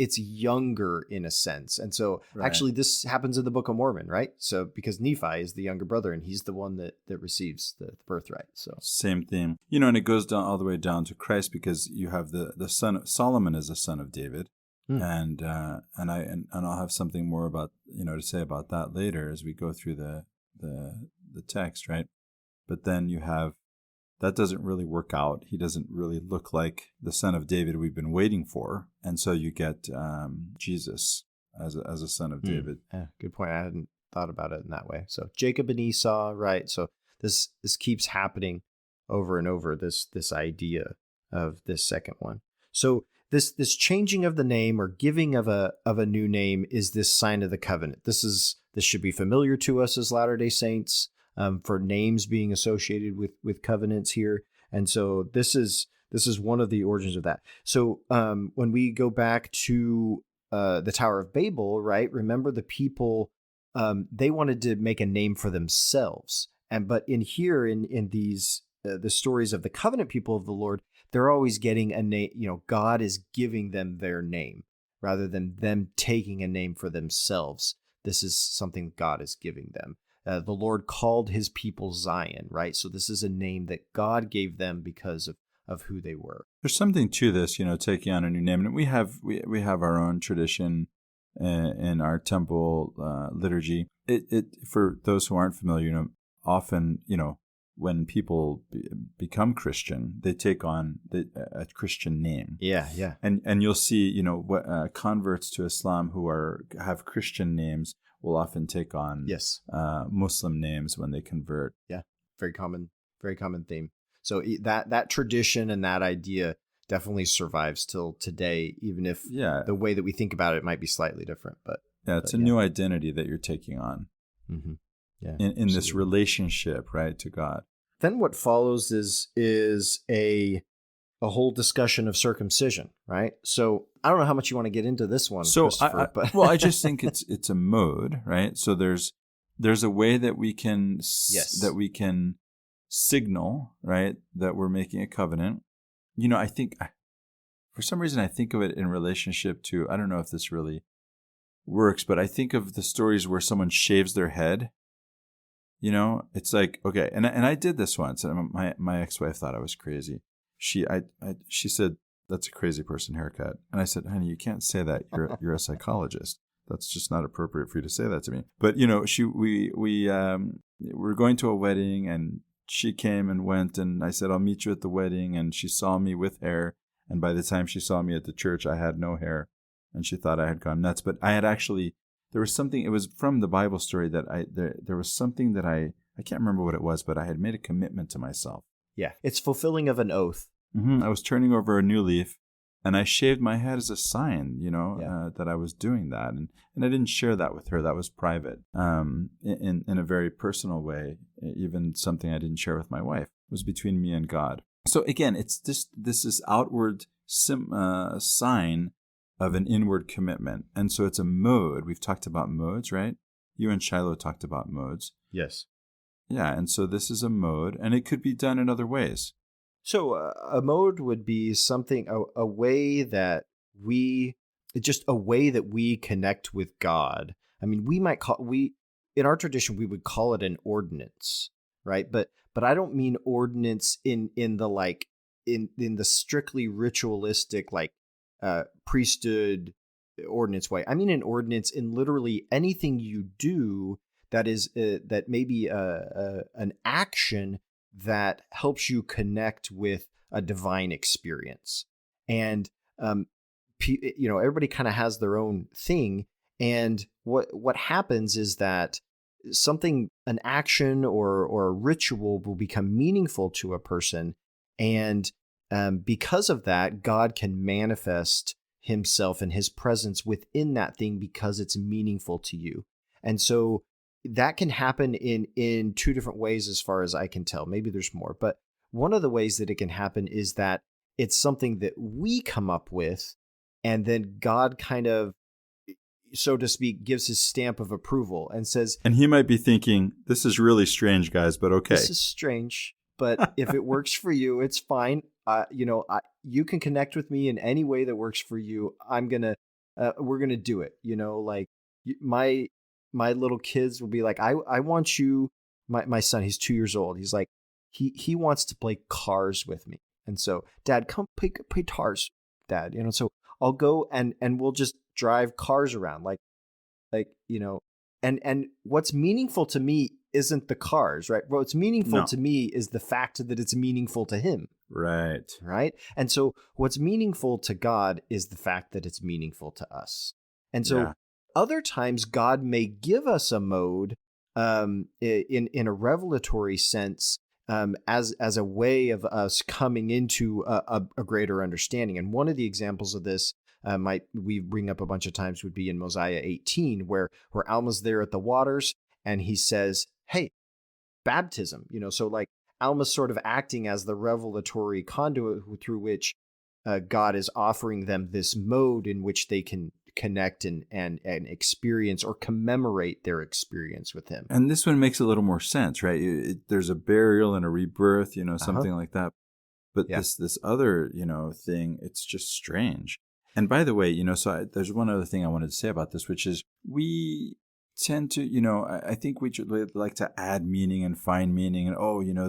It's younger in a sense. And so actually this happens in the Book of Mormon, right? So because Nephi is the younger brother and he's the one that receives the birthright. So same theme. And it goes down all the way down to Christ, because you have the son of Solomon is a son of David. And I'll have something more about, to say about that later as we go through the text, right? But then you have, that doesn't really work out. He doesn't really look like the son of David we've been waiting for. And so you get Jesus as a son of David. Yeah, good point. I hadn't thought about it in that way. So Jacob and Esau, right? So this keeps happening over and over, this idea of this second one. So this changing of the name or giving of a new name is this sign of the covenant. This should be familiar to us as Latter-day Saints. For names being associated with covenants here. And so this is one of the origins of that. So when we go back to the Tower of Babel, right, remember the people, they wanted to make a name for themselves. But in these, the stories of the covenant people of the Lord, they're always getting a name, God is giving them their name rather than them taking a name for themselves. This is something God is giving them. The Lord called his people Zion, right? So this is a name that God gave them because of who they were. There's something to this, taking on a new name. And we have our own tradition in our temple liturgy. It for those who aren't familiar, often, when people become Christian, they take on a Christian name. Yeah. And you'll see, converts to Islam who have Christian names will often take on Muslim names when they convert. Yeah, very common theme. So that tradition and that idea definitely survives till today, even if the way that we think about it might be slightly different. But it's a new identity that you're taking on. Mm-hmm. Yeah, in this relationship, right, to God. Then what follows is a a whole discussion of circumcision, right? So I don't know how much you want to get into this one, So Christopher, but well, I just think it's a mode, right? So there's a way that we can Yes. that we can signal, right, that we're making a covenant. I think for some reason I think of it in relationship to, I don't know if this really works, but I think of the stories where someone shaves their head. It's like, okay, and I did this once, and my ex-wife thought I was crazy. She said, "That's a crazy person haircut," and I said, "Honey, you can't say that. You're a psychologist. That's just not appropriate for you to say that to me." But we were going to a wedding, and she came and went, and I said, "I'll meet you at the wedding," and she saw me with hair, and by the time she saw me at the church, I had no hair, and she thought I had gone nuts. But I had actually. There was something, it was from the Bible story that there was something that I can't remember what it was, but I had made a commitment to myself. yeah, it's fulfilling of an oath. I was turning over a new leaf, and I shaved my head as a sign, Yeah. that I was doing that. And I didn't share that with her. That was private, in a very personal way, even something I didn't share with my wife. It was between me and God. So again, it's this is outward sign of an inward commitment. And so it's a mode. We've talked about modes, right? You and Shiloh talked about modes. Yes. Yeah, and so this is a mode, and it could be done in other ways. So a mode would be something, a way that we connect with God. I mean, in our tradition, we would call it an ordinance, right? But I don't mean ordinance in the strictly ritualistic, priesthood ordinance way. I mean an ordinance in literally anything you do that is that may be an action that helps you connect with a divine experience. And everybody kind of has their own thing. And what happens is that an action or a ritual will become meaningful to a person, and because of that, God can manifest himself and his presence within that thing because it's meaningful to you. And so that can happen in two different ways as far as I can tell. Maybe there's more, but one of the ways that it can happen is that it's something that we come up with, and then God kind of, so to speak, gives his stamp of approval and says... And he might be thinking, this is really strange, guys, but okay. This is strange, but if it works for you, it's fine. You can connect with me in any way that works for you. We're gonna do it. My little kids will be like, I want you. My son, he's 2 years old. He's like, he wants to play cars with me, and so, Dad, come play cars, Dad. So I'll go and we'll just drive cars around, and what's meaningful to me isn't the cars, right? What's meaningful to me is the fact that it's meaningful to him. Right. Right. And so what's meaningful to God is the fact that it's meaningful to us. And so other times God may give us a mode in a revelatory sense, as a way of us coming into a greater understanding. And one of the examples of this we bring up a bunch of times would be in Mosiah 18, where Alma's there at the waters and he says, hey, baptism, so Alma's sort of acting as the revelatory conduit through which God is offering them this mode in which they can connect and experience or commemorate their experience with him. And this one makes a little more sense, right? There's a burial and a rebirth, something like that. But this other, thing, it's just strange. And by the way, there's one other thing I wanted to say about this, which is we tend to, I think we like to add meaning and find meaning. And,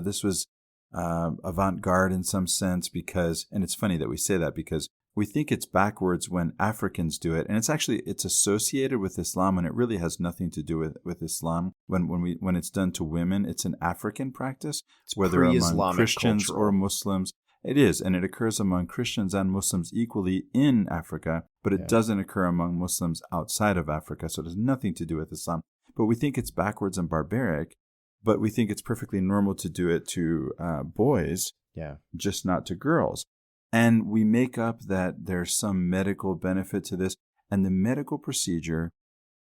this was avant-garde in some sense because, and it's funny that we say that because we think it's backwards when Africans do it. And it's associated with Islam when it really has nothing to do with Islam. When it's done to women, it's an African practice, it's whether among Christians cultural. or Muslims. It is, and it occurs among Christians and Muslims equally in Africa, but it doesn't occur among Muslims outside of Africa, so it has nothing to do with Islam. But we think it's backwards and barbaric, but we think it's perfectly normal to do it to boys, just not to girls. And we make up that there's some medical benefit to this, and the medical procedure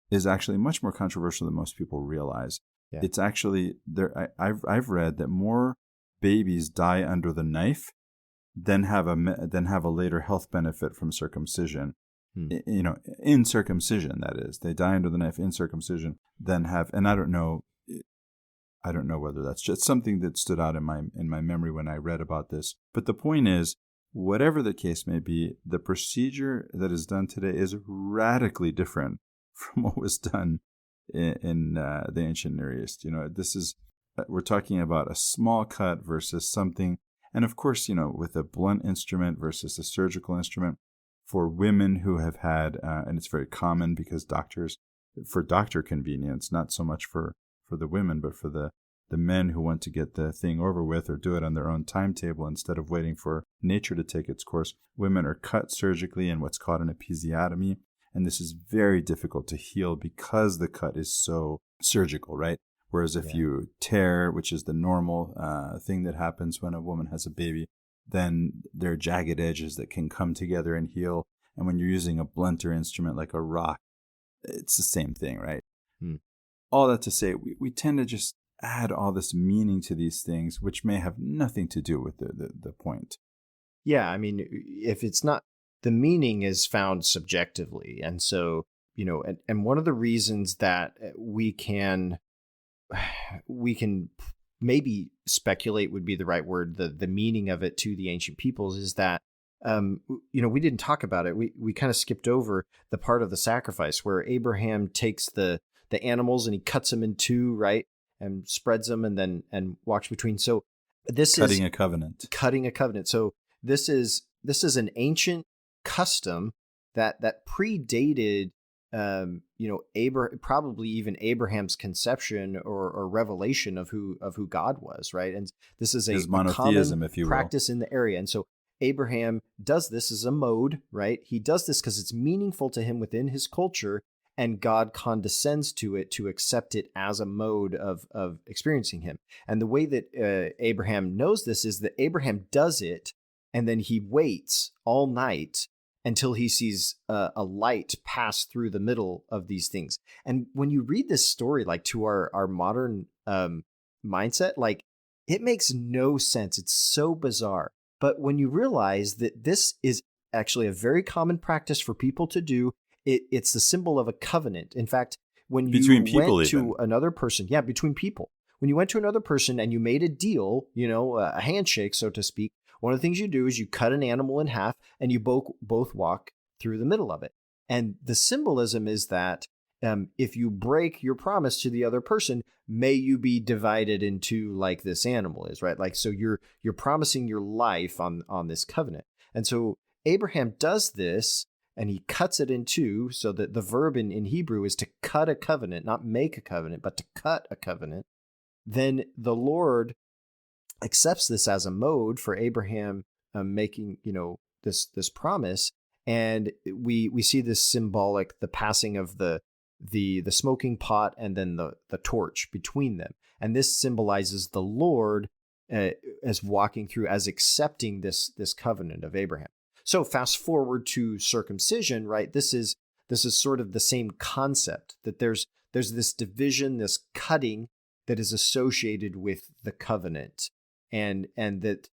is actually much more controversial than most people realize. Yeah. It's actually, I've read that more babies die under the knife then have a later health benefit from circumcision. Hmm. In circumcision, that is, they die under the knife in circumcision, then have, and I don't know whether that's just something that stood out in my memory when I read about this. But the point is, whatever the case may be, the procedure that is done today is radically different from what was done in the ancient Near East. We're talking about a small cut versus something, and of course, with a blunt instrument versus a surgical instrument. For women who have had, and it's very common because for doctor convenience, not so much for the women, but for the men who want to get the thing over with or do it on their own timetable instead of waiting for nature to take its course. Women are cut surgically in what's called an episiotomy, and this is very difficult to heal because the cut is so surgical, right? Whereas if you tear, which is the normal thing that happens when a woman has a baby, then there are jagged edges that can come together and heal. And when you're using a blunter instrument like a rock, it's the same thing, right? All that to say, we tend to just add all this meaning to these things, which may have nothing to do with the point. Yeah, I mean, if it's not, the meaning is found subjectively. And so, and one of the reasons that we can maybe speculate would be the right word, the meaning of it to the ancient peoples is that, we didn't talk about it. We kind of skipped over the part of the sacrifice where Abraham takes the animals and he cuts them in two, right? And spreads them and walks between. So this cutting is a covenant. So this is an ancient custom that predated, probably even Abraham's conception or revelation of who God was, right? And this is a monotheism, common if you will, practice in the area. And so Abraham does this as a mode, right? He does this because it's meaningful to him within his culture, and God condescends to it to accept it as a mode of experiencing him. And the way that Abraham knows this is that Abraham does it, and then he waits all night until he sees a light pass through the middle of these things. And when you read this story, like to our modern mindset, like it makes no sense. It's so bizarre. But when you realize that this is actually a very common practice for people to do, it's the symbol of a covenant. In fact, when you went to another person, between people, when you went to another person and you made a deal, a handshake, so to speak, one of the things you do is you cut an animal in half and you both walk through the middle of it. And the symbolism is that if you break your promise to the other person, may you be divided in two like this animal is, right? Like, so you're promising your life on this covenant. And so Abraham does this, and he cuts it in two, so that the verb in Hebrew is to cut a covenant, not make a covenant, but to cut a covenant. Then the Lord accepts this as a mode for Abraham making, this promise. And we see this symbolic, the passing of the smoking pot and then the torch between them. And this symbolizes the Lord as walking through, as accepting this covenant of Abraham. So fast forward to circumcision, right? This is sort of the same concept, that there's this division, this cutting that is associated with the covenant, and that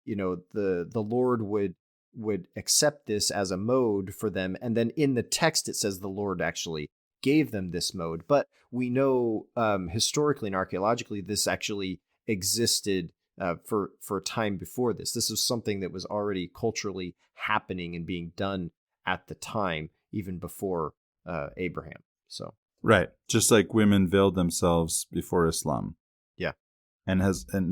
the Lord would accept this as a mode for them. And then in the text it says the Lord actually gave them this mode, but we know historically and archaeologically this actually existed for a time before this. This was something that was already culturally happening and being done at the time, even before Abraham. So right, just like women veiled themselves before Islam. Yeah, and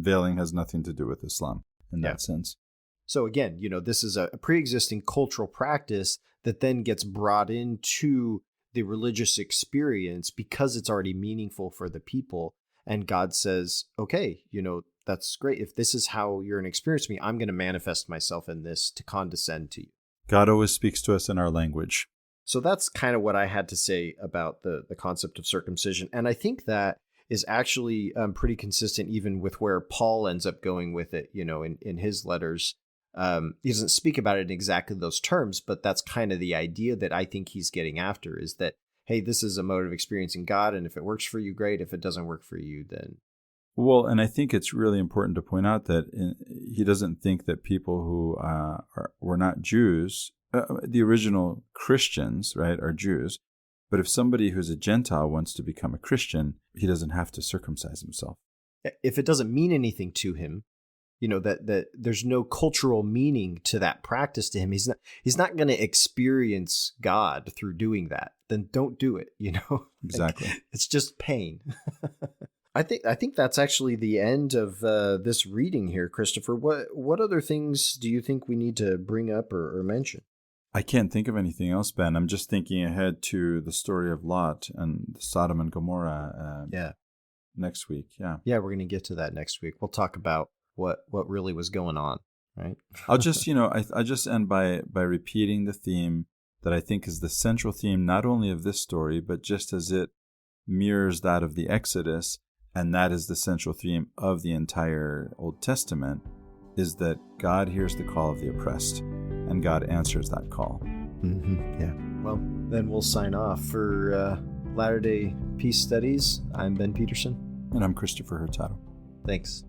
veiling has nothing to do with Islam in that sense. So again, this is a pre-existing cultural practice that then gets brought into the religious experience because it's already meaningful for the people. And God says, okay, that's great. If this is how you're going to experience me, I'm going to manifest myself in this to condescend to you. God always speaks to us in our language. So that's kind of what I had to say about the concept of circumcision. And I think that is actually pretty consistent even with where Paul ends up going with it, in his letters. He doesn't speak about it in exactly those terms, but that's kind of the idea that I think he's getting after, is that, hey, this is a mode of experiencing God, and if it works for you, great. If it doesn't work for you, then Well, and I think it's really important to point out that he doesn't think that people who were not Jews, the original Christians, right, are Jews. But if somebody who's a Gentile wants to become a Christian, he doesn't have to circumcise himself. If it doesn't mean anything to him, that there's no cultural meaning to that practice to him, he's not going to experience God through doing that. Then don't do it. Exactly. It's just pain. I think that's actually the end of this reading here, Christopher. What other things do you think we need to bring up or mention? I can't think of anything else, Ben. I'm just thinking ahead to the story of Lot and Sodom and Gomorrah. Next week. Yeah, we're going to get to that next week. We'll talk about what really was going on, right? I'll just I just end by repeating the theme that I think is the central theme not only of this story, but just as it mirrors that of the Exodus, and that is the central theme of the entire Old Testament, is that God hears the call of the oppressed, and God answers that call. Mm-hmm. Yeah. Well, then we'll sign off. For Latter-day Peace Studies, I'm Ben Peterson. And I'm Christopher Hurtado. Thanks.